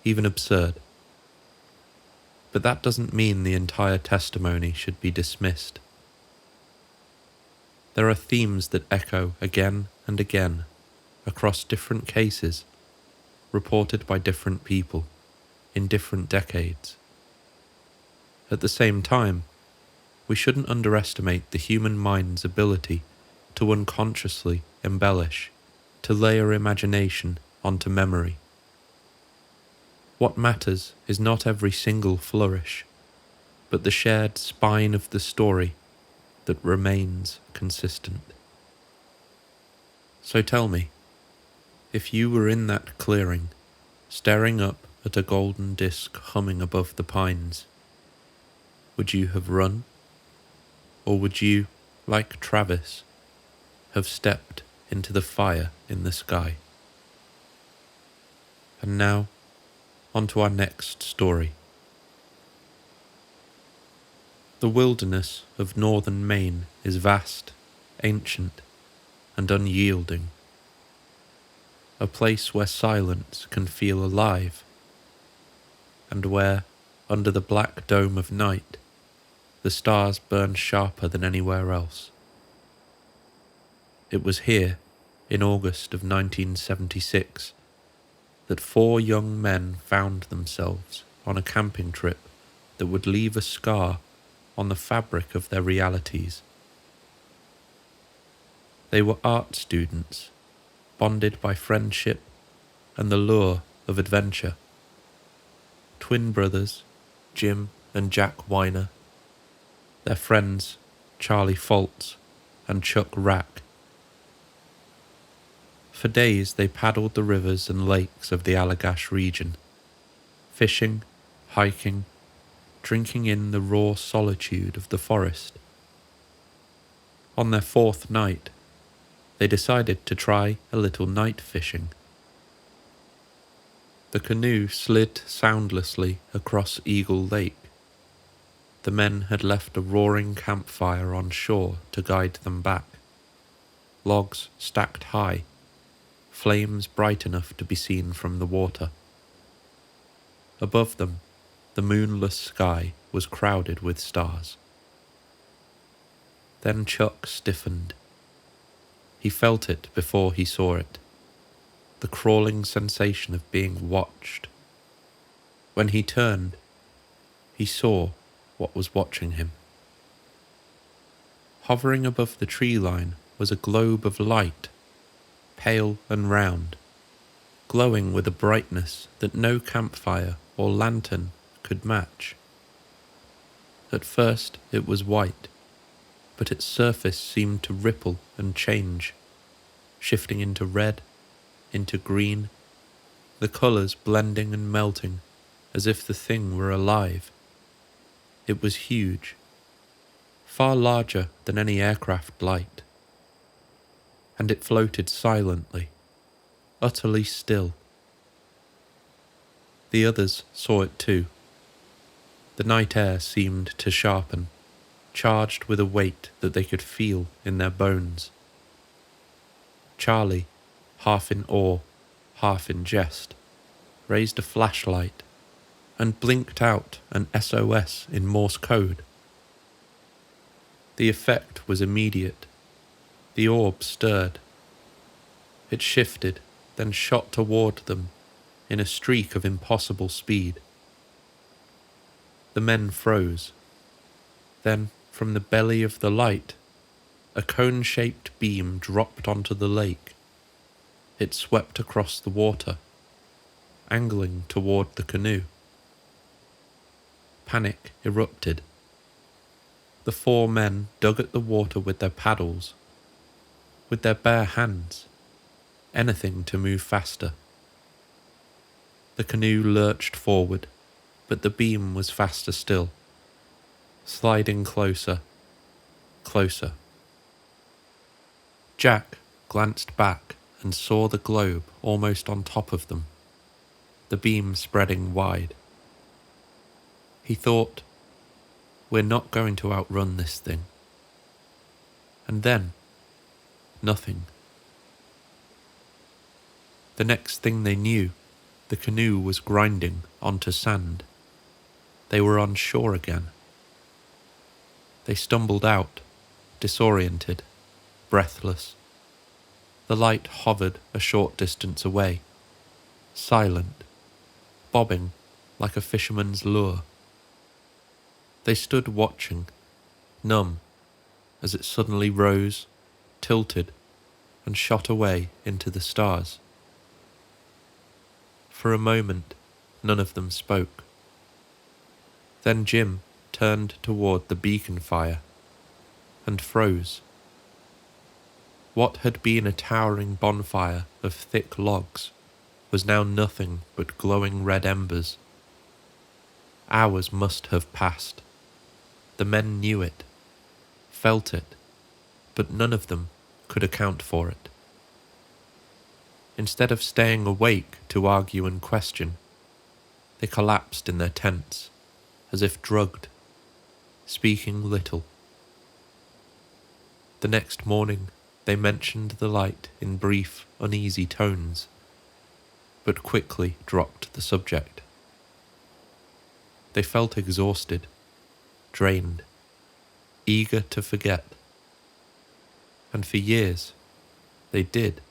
even absurd. But that doesn't mean the entire testimony should be dismissed. There are themes that echo again and again across different cases, reported by different people in different decades. At the same time, we shouldn't underestimate the human mind's ability to unconsciously embellish, to layer imagination onto memory. What matters is not every single flourish, but the shared spine of the story that remains consistent. So tell me, if you were in that clearing, staring up at a golden disk humming above the pines, would you have run? Or would you, like Travis, have stepped into the fire in the sky? And now, on to our next story. The wilderness of northern Maine is vast, ancient, and unyielding. A place where silence can feel alive, and where, under the black dome of night, the stars burn sharper than anywhere else. It was here, in August of 1976, that 4 young men found themselves on a camping trip that would leave a scar on the fabric of their realities. They were art students, bonded by friendship and the lure of adventure. Twin brothers, Jim and Jack Weiner, their friends Charlie Foltz and Chuck Rack. For days they paddled the rivers and lakes of the Allagash region, fishing, hiking, drinking in the raw solitude of the forest. On their 4th night, they decided to try a little night fishing. The canoe slid soundlessly across Eagle Lake. The men had left a roaring campfire on shore to guide them back. Logs stacked high, flames bright enough to be seen from the water. Above them, the moonless sky was crowded with stars. Then Chuck stiffened. He felt it before he saw it, the crawling sensation of being watched. When he turned, he saw what was watching him. Hovering above the tree line was a globe of light, pale and round, glowing with a brightness that no campfire or lantern could match. At first it was white, but its surface seemed to ripple and change, shifting into red, into green, the colours blending and melting as if the thing were alive. It was huge, far larger than any aircraft light, and it floated silently, utterly still. The others saw it too. The night air seemed to sharpen, charged with a weight that they could feel in their bones. Charlie, half in awe, half in jest, raised a flashlight and blinked out an SOS in Morse code. The effect was immediate. The orb stirred. It shifted, then shot toward them in a streak of impossible speed. The men froze. Then, from the belly of the light, a cone-shaped beam dropped onto the lake. It swept across the water, angling toward the canoe. Panic erupted. The 4 men dug at the water with their paddles, with their bare hands, anything to move faster. The canoe lurched forward, but the beam was faster still, sliding closer, closer. Jack glanced back and saw the globe almost on top of them, the beam spreading wide. He thought, "We're not going to outrun this thing." And then, Nothing. The next thing they knew, the canoe was grinding onto sand. They were on shore again. They stumbled out, disoriented, breathless. The light hovered a short distance away, silent, bobbing like a fisherman's lure. They stood watching, numb, as it suddenly rose, tilted, and shot away into the stars. For a moment, none of them spoke. Then Jim turned toward the beacon fire and froze. What had been a towering bonfire of thick logs was now nothing but glowing red embers. Hours must have passed. The men knew it, felt it, but none of them could account for it. Instead of staying awake to argue and question, they collapsed in their tents, as if drugged, speaking little. The next morning, they mentioned the light in brief, uneasy tones, but quickly dropped the subject. They felt exhausted, drained, eager to forget. And for years, they did.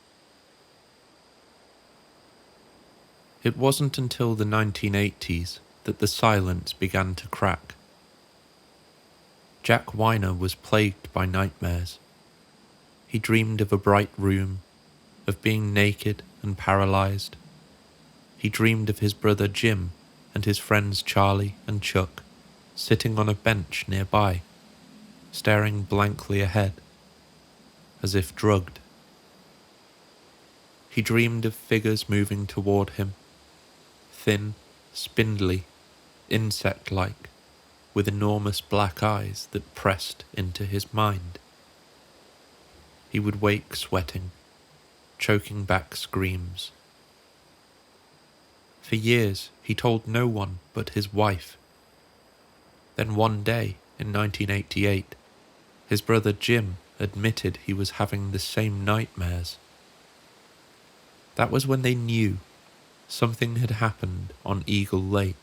It wasn't until the 1980s that the silence began to crack. Jack Weiner was plagued by nightmares. He dreamed of a bright room, of being naked and paralyzed. He dreamed of his brother Jim and his friends Charlie and Chuck sitting on a bench nearby, staring blankly ahead, as if drugged. He dreamed of figures moving toward him, thin, spindly, insect-like, with enormous black eyes that pressed into his mind. He would wake sweating, choking back screams. For years he told no one but his wife. Then one day, in 1988, his brother Jim admitted he was having the same nightmares. That was when they knew something had happened on Eagle Lake.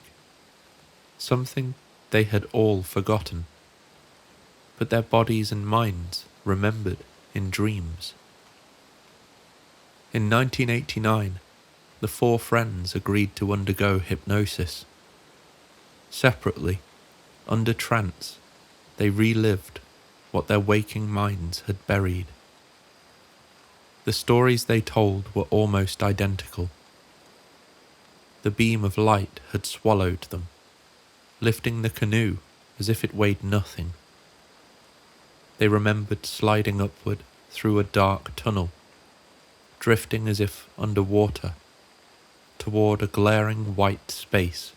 Something they had all forgotten, but their bodies and minds remembered in dreams. In 1989, the four friends agreed to undergo hypnosis. Separately, under trance, they relived what their waking minds had buried. The stories they told were almost identical. The beam of light had swallowed them, lifting the canoe as if it weighed nothing. They remembered sliding upward through a dark tunnel, drifting as if underwater, toward a glaring white space.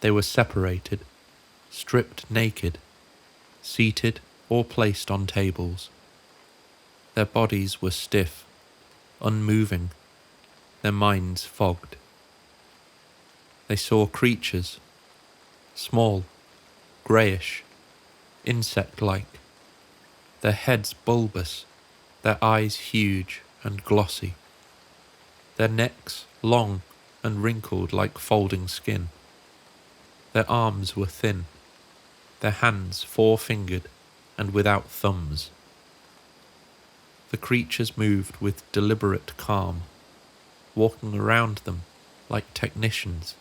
They were separated, stripped naked, seated or placed on tables. Their bodies were stiff, unmoving, their minds fogged. They saw creatures, small, greyish, insect-like, their heads bulbous, their eyes huge and glossy, their necks long and wrinkled like folding skin. Their arms were thin, their hands four-fingered and without thumbs. The creatures moved with deliberate calm, walking around them like technicians.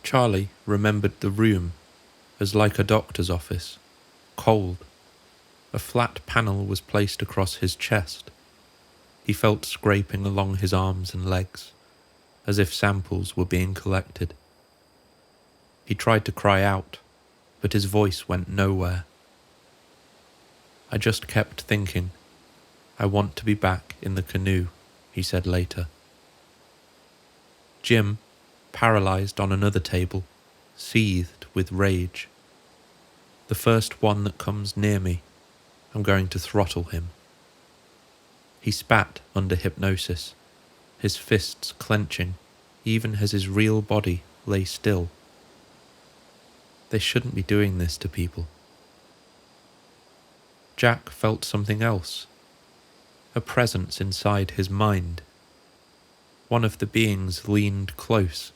Charlie remembered the room as like a doctor's office, cold. A flat panel was placed across his chest. He felt scraping along his arms and legs, as if samples were being collected. He tried to cry out, but his voice went nowhere. I just kept thinking, I want to be back in the canoe, he said later. Jim, paralysed on another table, seethed with rage. The first one that comes near me, I'm going to throttle him. He spat under hypnosis, his fists clenching, even as his real body lay still. They shouldn't be doing this to people. Jack felt something else, a presence inside his mind. One of the beings leaned close,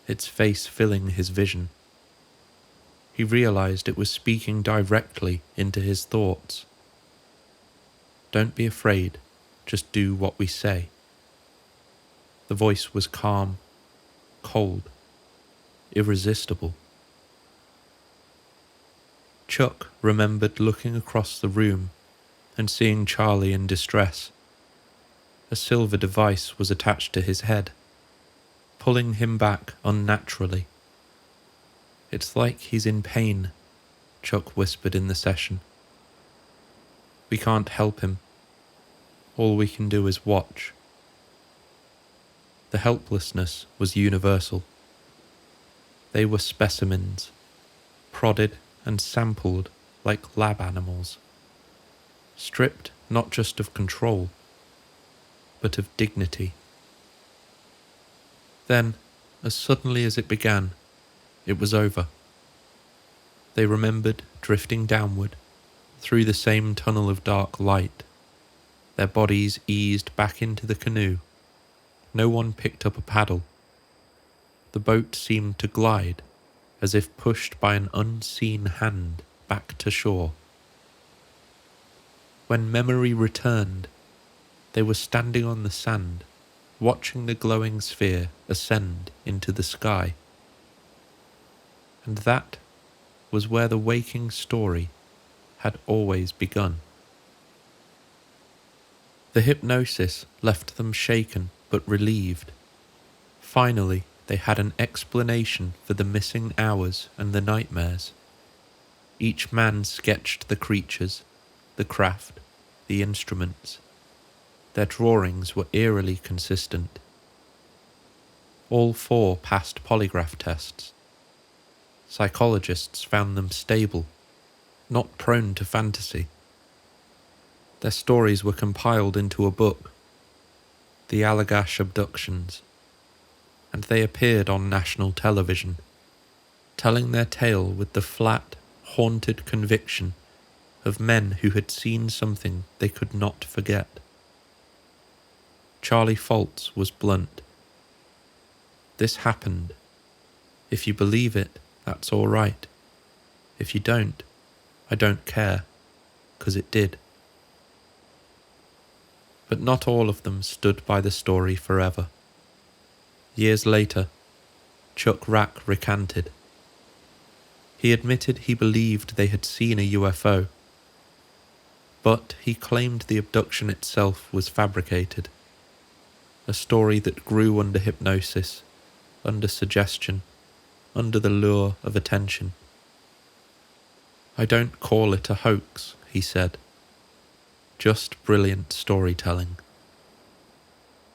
its face filling his vision. He realized it was speaking directly into his thoughts. "Don't be afraid, just do what we say." The voice was calm, cold, irresistible. Chuck remembered looking across the room and seeing Charlie in distress. A silver device was attached to his head, pulling him back unnaturally. "It's like he's in pain," Chuck whispered in the session. "We can't help him. All we can do is watch." The helplessness was universal. They were specimens, prodded and sampled like lab animals, stripped not just of control, but of dignity. Then, as suddenly as it began, it was over. They remembered drifting downward, through the same tunnel of dark light. Their bodies eased back into the canoe. No one picked up a paddle. The boat seemed to glide, as if pushed by an unseen hand back to shore. When memory returned, they were standing on the sand, watching the glowing sphere ascend into the sky. And that was where the waking story had always begun. The hypnosis left them shaken but relieved. Finally, they had an explanation for the missing hours and the nightmares. Each man sketched the creatures, the craft, the instruments. Their drawings were eerily consistent. All four passed polygraph tests. Psychologists found them stable, not prone to fantasy. Their stories were compiled into a book, The Allagash Abductions, and they appeared on national television, telling their tale with the flat, haunted conviction of men who had seen something they could not forget. Charlie Foltz was blunt. "This happened. If you believe it, that's all right. If you don't, I don't care, 'cause it did." But not all of them stood by the story forever. Years later, Chuck Rack recanted. He admitted he believed they had seen a UFO, but he claimed the abduction itself was fabricated, a story that grew under hypnosis, under suggestion, under the lure of attention. "I don't call it a hoax," he said. "Just brilliant storytelling."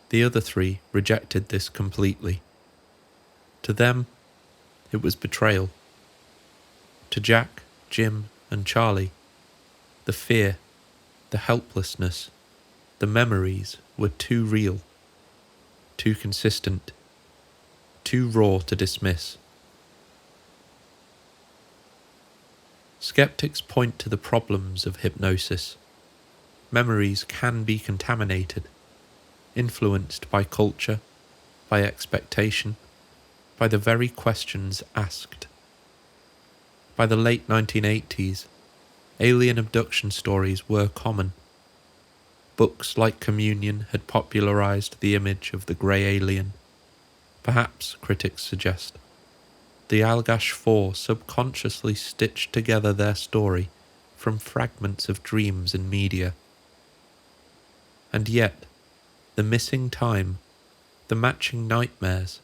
The other three rejected this completely. To them, it was betrayal. To Jack, Jim, and Charlie, the fear, the helplessness, the memories were too real, too consistent, too raw to dismiss. Skeptics point to the problems of hypnosis. Memories can be contaminated, influenced by culture, by expectation, by the very questions asked. By the late 1980s, alien abduction stories were common. Books like Communion had popularized the image of the grey alien. Perhaps, critics suggest, the Allagash Four subconsciously stitched together their story from fragments of dreams and media. And yet, the missing time, the matching nightmares,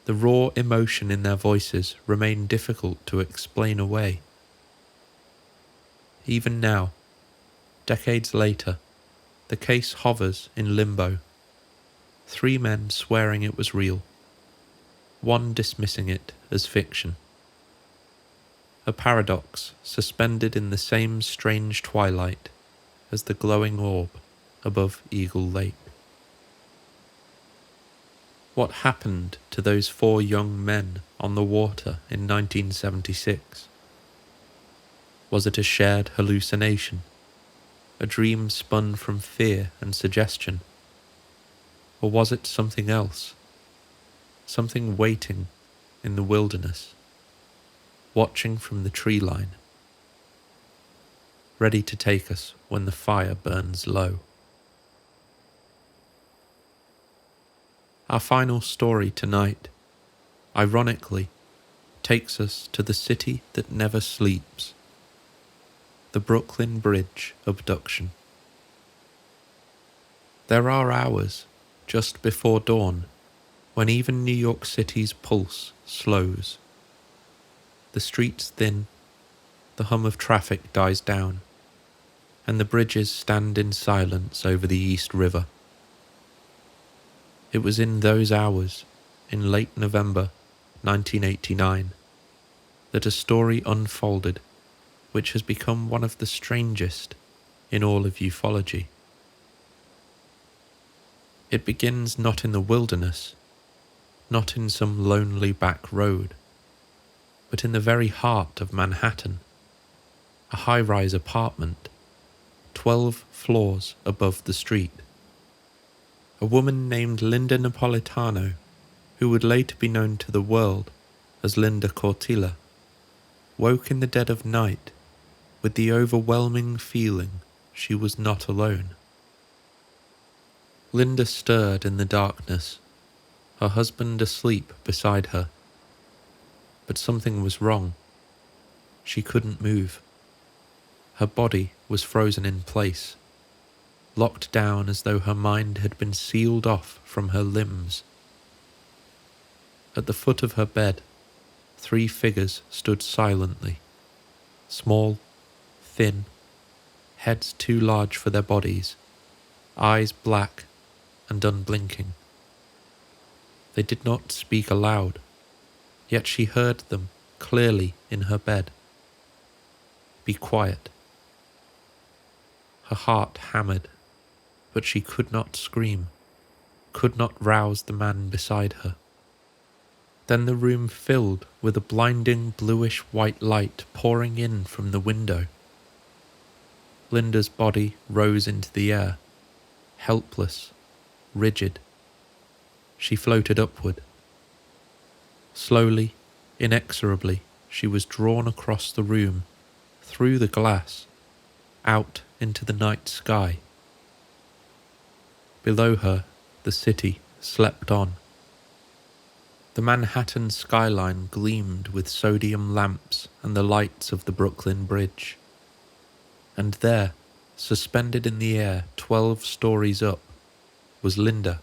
the raw emotion in their voices remain difficult to explain away. Even now, decades later, the case hovers in limbo. 3 men swearing it was real, 1 dismissing it as fiction. A paradox suspended in the same strange twilight as the glowing orb above Eagle Lake. What happened to those 4 young men on the water in 1976? Was it a shared hallucination? A dream spun from fear and suggestion? Or was it something else? Something waiting in the wilderness, watching from the tree line, ready to take us when the fire burns low. Our final story tonight, ironically, takes us to the city that never sleeps, the Brooklyn Bridge abduction. There are hours just before dawn when even New York City's pulse slows. The streets thin, the hum of traffic dies down, and the bridges stand in silence over the East River. It was in those hours, in late November 1989, that a story unfolded which has become one of the strangest in all of ufology. It begins not in the wilderness, not in some lonely back road, but in the very heart of Manhattan, a high-rise apartment, 12 floors above the street. A woman named Linda Napolitano, who would later be known to the world as Linda Cortile, woke in the dead of night with the overwhelming feeling she was not alone. Linda stirred in the darkness, her husband asleep beside her. But something was wrong. She couldn't move. Her body was frozen in place, locked down as though her mind had been sealed off from her limbs. At the foot of her bed, 3 figures stood silently, small, thin, heads too large for their bodies, eyes black and unblinking. They did not speak aloud, yet she heard them clearly in her bed. Be quiet. Her heart hammered, but she could not scream, could not rouse the man beside her. Then the room filled with a blinding bluish-white light pouring in from the window. Linda's body rose into the air, helpless, rigid. She floated upward. Slowly, inexorably, she was drawn across the room, through the glass, out into the night sky. Below her, the city slept on. The Manhattan skyline gleamed with sodium lamps and the lights of the Brooklyn Bridge. And there, suspended in the air 12 stories up, was Linda,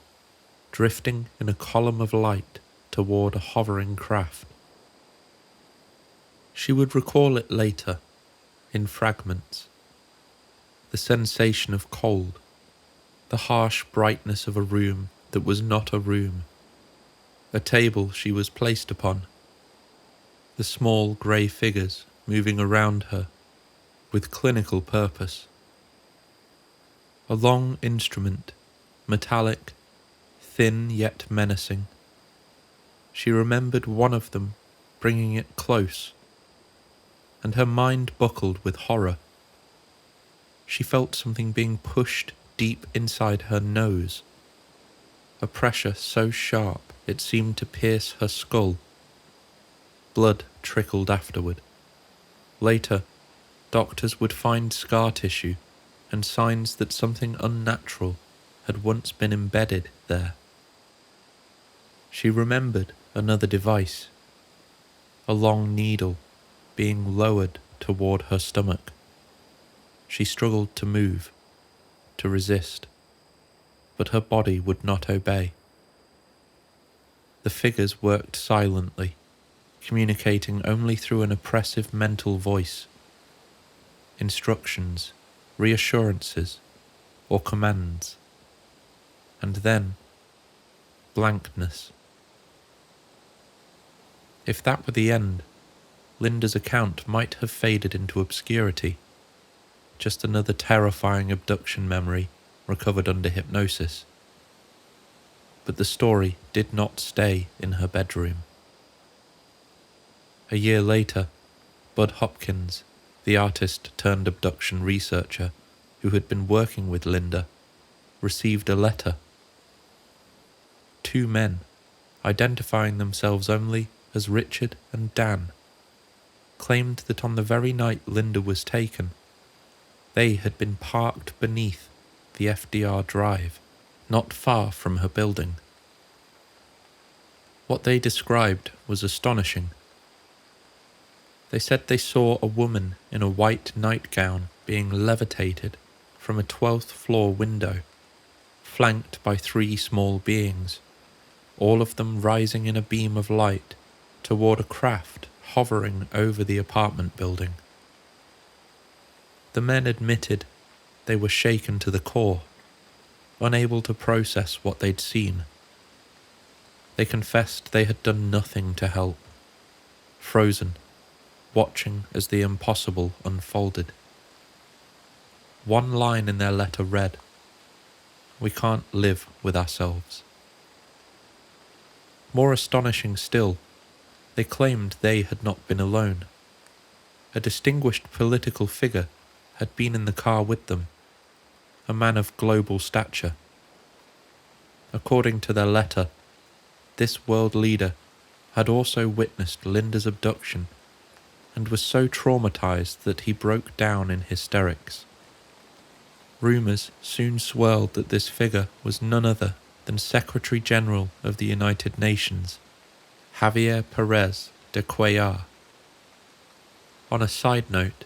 drifting in a column of light toward a hovering craft. She would recall it later, in fragments. The sensation of cold, the harsh brightness of a room that was not a room, a table she was placed upon, the small grey figures moving around her with clinical purpose. A long instrument, metallic, thin yet menacing. She remembered one of them bringing it close, and her mind buckled with horror. She felt something being pushed deep inside her nose, a pressure so sharp it seemed to pierce her skull. Blood trickled afterward. Later, doctors would find scar tissue and signs that something unnatural had once been embedded there. She remembered another device, a long needle being lowered toward her stomach. She struggled to move, to resist, but her body would not obey. The figures worked silently, communicating only through an oppressive mental voice. Instructions, reassurances, or commands. And then, blankness. If that were the end, Linda's account might have faded into obscurity, just another terrifying abduction memory recovered under hypnosis. But the story did not stay in her bedroom. A year later, Bud Hopkins, the artist-turned-abduction researcher who had been working with Linda, received a letter. Two men, identifying themselves only as Richard and Dan, claimed that on the very night Linda was taken, they had been parked beneath the FDR Drive, not far from her building. What they described was astonishing. They said they saw a woman in a white nightgown being levitated from a 12th floor window, flanked by three small beings, all of them rising in a beam of light toward a craft hovering over the apartment building. The men admitted they were shaken to the core, unable to process what they'd seen. They confessed they had done nothing to help, frozen, watching as the impossible unfolded. One line in their letter read, "We can't live with ourselves." More astonishing still, they claimed they had not been alone. A distinguished political figure had been in the car with them, a man of global stature. According to their letter, this world leader had also witnessed Linda's abduction and was so traumatized that he broke down in hysterics. Rumors soon swirled that this figure was none other than Secretary General of the United Nations, Javier Perez de Cuellar. On a side note,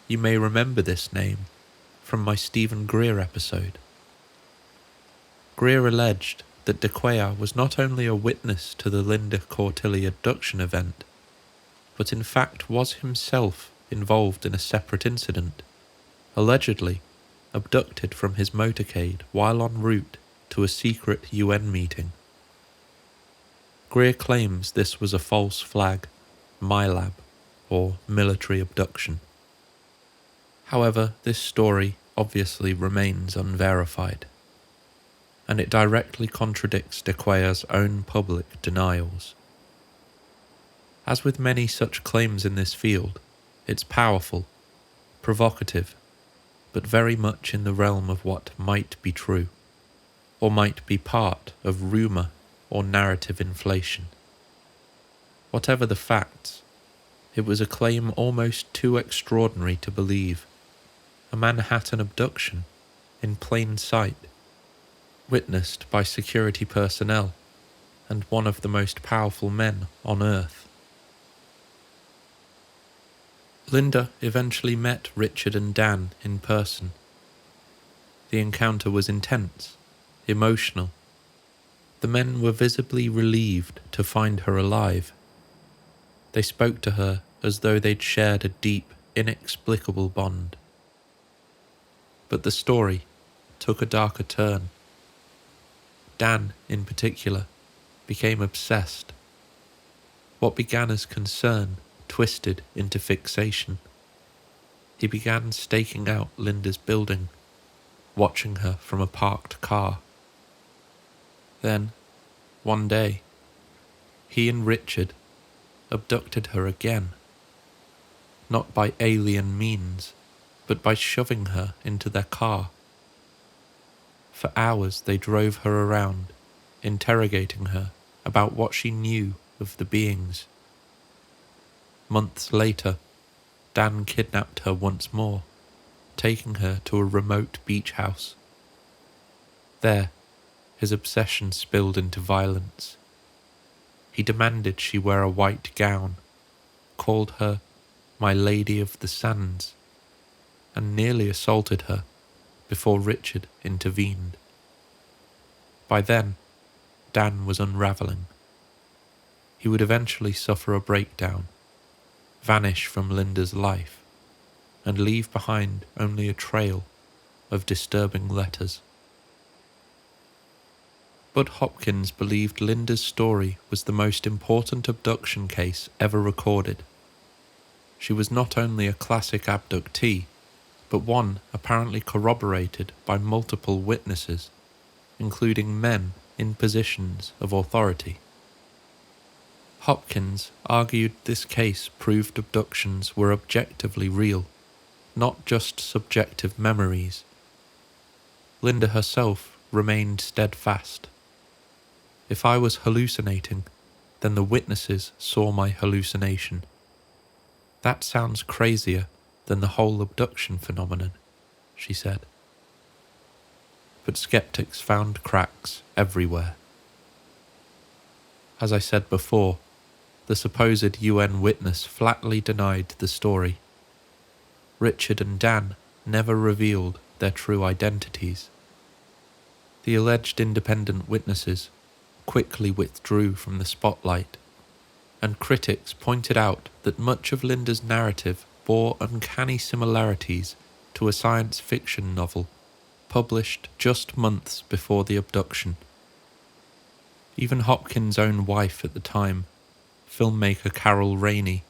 you may remember this name from my Stephen Greer episode. Greer alleged that de Cuellar was not only a witness to the Linda Cortile abduction event, but in fact was himself involved in a separate incident, allegedly abducted from his motorcade while en route to a secret UN meeting. Greer claims this was a false flag, MILAB, or military abduction. However, this story obviously remains unverified, and it directly contradicts de Cuellar's own public denials. As with many such claims in this field, it's powerful, provocative, but very much in the realm of what might be true, or might be part of rumour or narrative inflation. Whatever the facts, it was a claim almost too extraordinary to believe. A Manhattan abduction, in plain sight, witnessed by security personnel and one of the most powerful men on Earth. Linda eventually met Richard and Dan in person. The encounter was intense, emotional. The men were visibly relieved to find her alive. They spoke to her as though they'd shared a deep, inexplicable bond. But the story took a darker turn. Dan, in particular, became obsessed. What began as concern twisted into fixation. He began staking out Linda's building, watching her from a parked car. Then, one day, he and Richard abducted her again, not by alien means, but by shoving her into their car. For hours they drove her around, interrogating her about what she knew of the beings. Months later, Dan kidnapped her once more, taking her to a remote beach house. There, his obsession spilled into violence. He demanded she wear a white gown, called her "My Lady of the Sands," and nearly assaulted her before Richard intervened. By then, Dan was unraveling. He would eventually suffer a breakdown, vanish from Linda's life, and leave behind only a trail of disturbing letters. Bud Hopkins believed Linda's story was the most important abduction case ever recorded. She was not only a classic abductee, but one apparently corroborated by multiple witnesses, including men in positions of authority. Hopkins argued this case proved abductions were objectively real, not just subjective memories. Linda herself remained steadfast. If I was hallucinating, then the witnesses saw my hallucination. That sounds crazier than the whole abduction phenomenon, she said. But skeptics found cracks everywhere. As I said before, the supposed UN witness flatly denied the story. Richard and Dan never revealed their true identities. The alleged independent witnesses quickly withdrew from the spotlight, and critics pointed out that much of Linda's narrative bore uncanny similarities to a science fiction novel published just months before the abduction. Even Hopkins' own wife at the time, filmmaker Carol Rainey,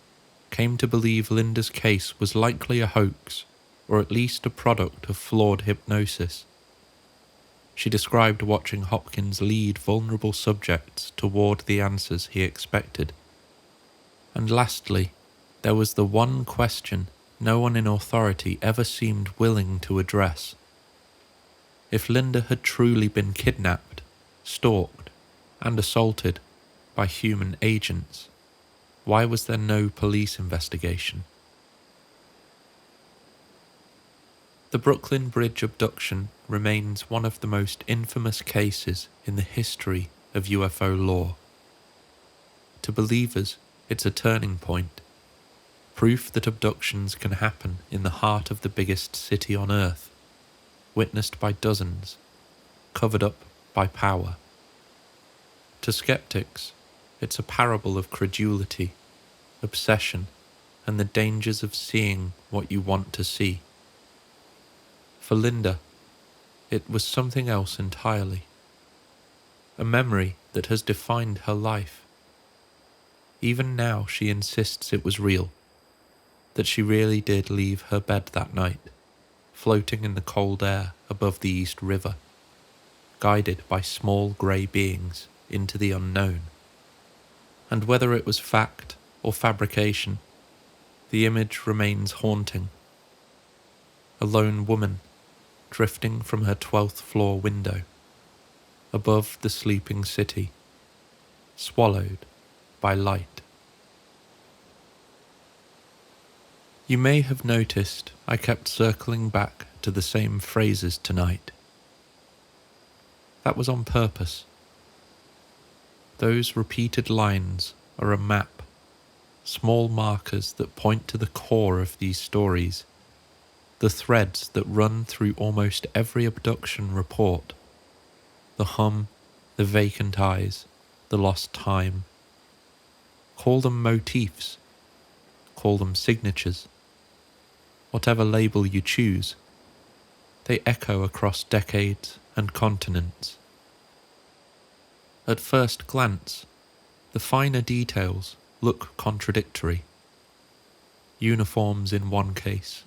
came to believe Linda's case was likely a hoax, or at least a product of flawed hypnosis. She described watching Hopkins lead vulnerable subjects toward the answers he expected. And lastly, there was the one question no one in authority ever seemed willing to address. If Linda had truly been kidnapped, stalked, and assaulted by human agents, why was there no police investigation? The Brooklyn Bridge abduction remains one of the most infamous cases in the history of UFO lore. To believers, it's a turning point, proof that abductions can happen in the heart of the biggest city on Earth, witnessed by dozens, covered up by power. To skeptics, it's a parable of credulity, obsession, and the dangers of seeing what you want to see. For Linda, it was something else entirely. A memory that has defined her life. Even now she insists it was real, that she really did leave her bed that night, floating in the cold air above the East River, guided by small grey beings into the unknown. And whether it was fact or fabrication, the image remains haunting. A lone woman drifting from her 12th floor window, above the sleeping city, swallowed by light. You may have noticed I kept circling back to the same phrases tonight. That was on purpose. Those repeated lines are a map, small markers that point to the core of these stories, the threads that run through almost every abduction report. The hum, the vacant eyes, the lost time. Call them motifs, call them signatures. Whatever label you choose, they echo across decades and continents. At first glance, the finer details look contradictory. Uniforms in one case,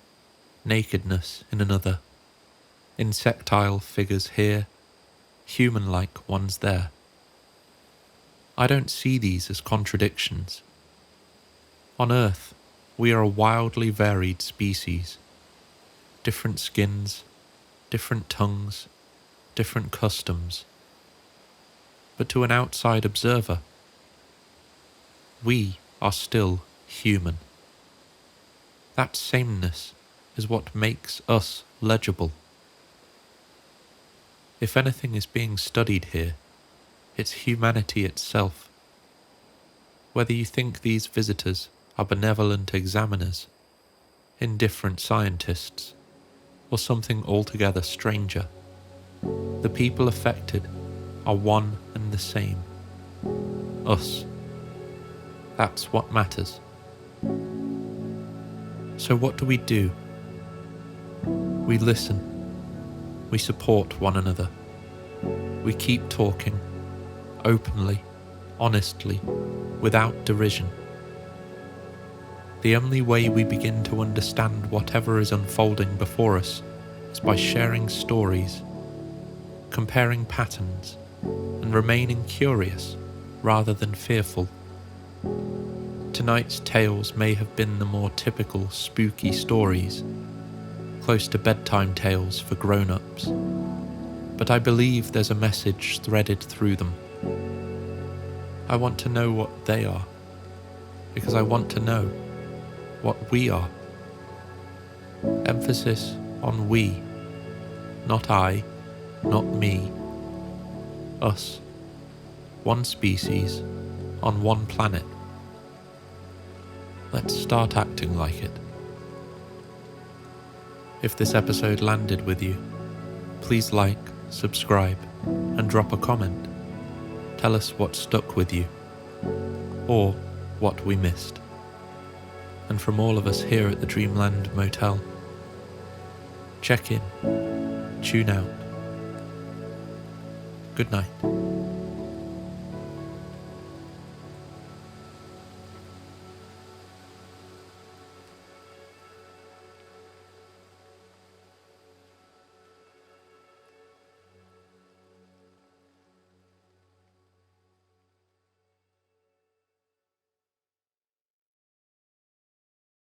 nakedness in another, insectile figures here, human-like ones there. I don't see these as contradictions. On Earth, we are a wildly varied species. Different skins, different tongues, different customs. But to an outside observer, we are still human. That sameness is what makes us legible. If anything is being studied here, it's humanity itself. Whether you think these visitors are benevolent examiners, indifferent scientists, or something altogether stranger, the people affected are one and the same. Us. That's what matters. So what do? We listen. We support one another. We keep talking, openly, honestly, without derision. The only way we begin to understand whatever is unfolding before us is by sharing stories, comparing patterns, and remaining curious rather than fearful. Tonight's tales may have been the more typical spooky stories, close to bedtime tales for grown-ups, but I believe there's a message threaded through them. I want to know what they are, because I want to know what we are. Emphasis on we, not I, not me, us, one species on one planet. Let's start acting like it. If this episode landed with you, please like, subscribe, and drop a comment. Tell us what stuck with you, or what we missed. And from all of us here at the Dreamland Motel, check in, tune out. Good night.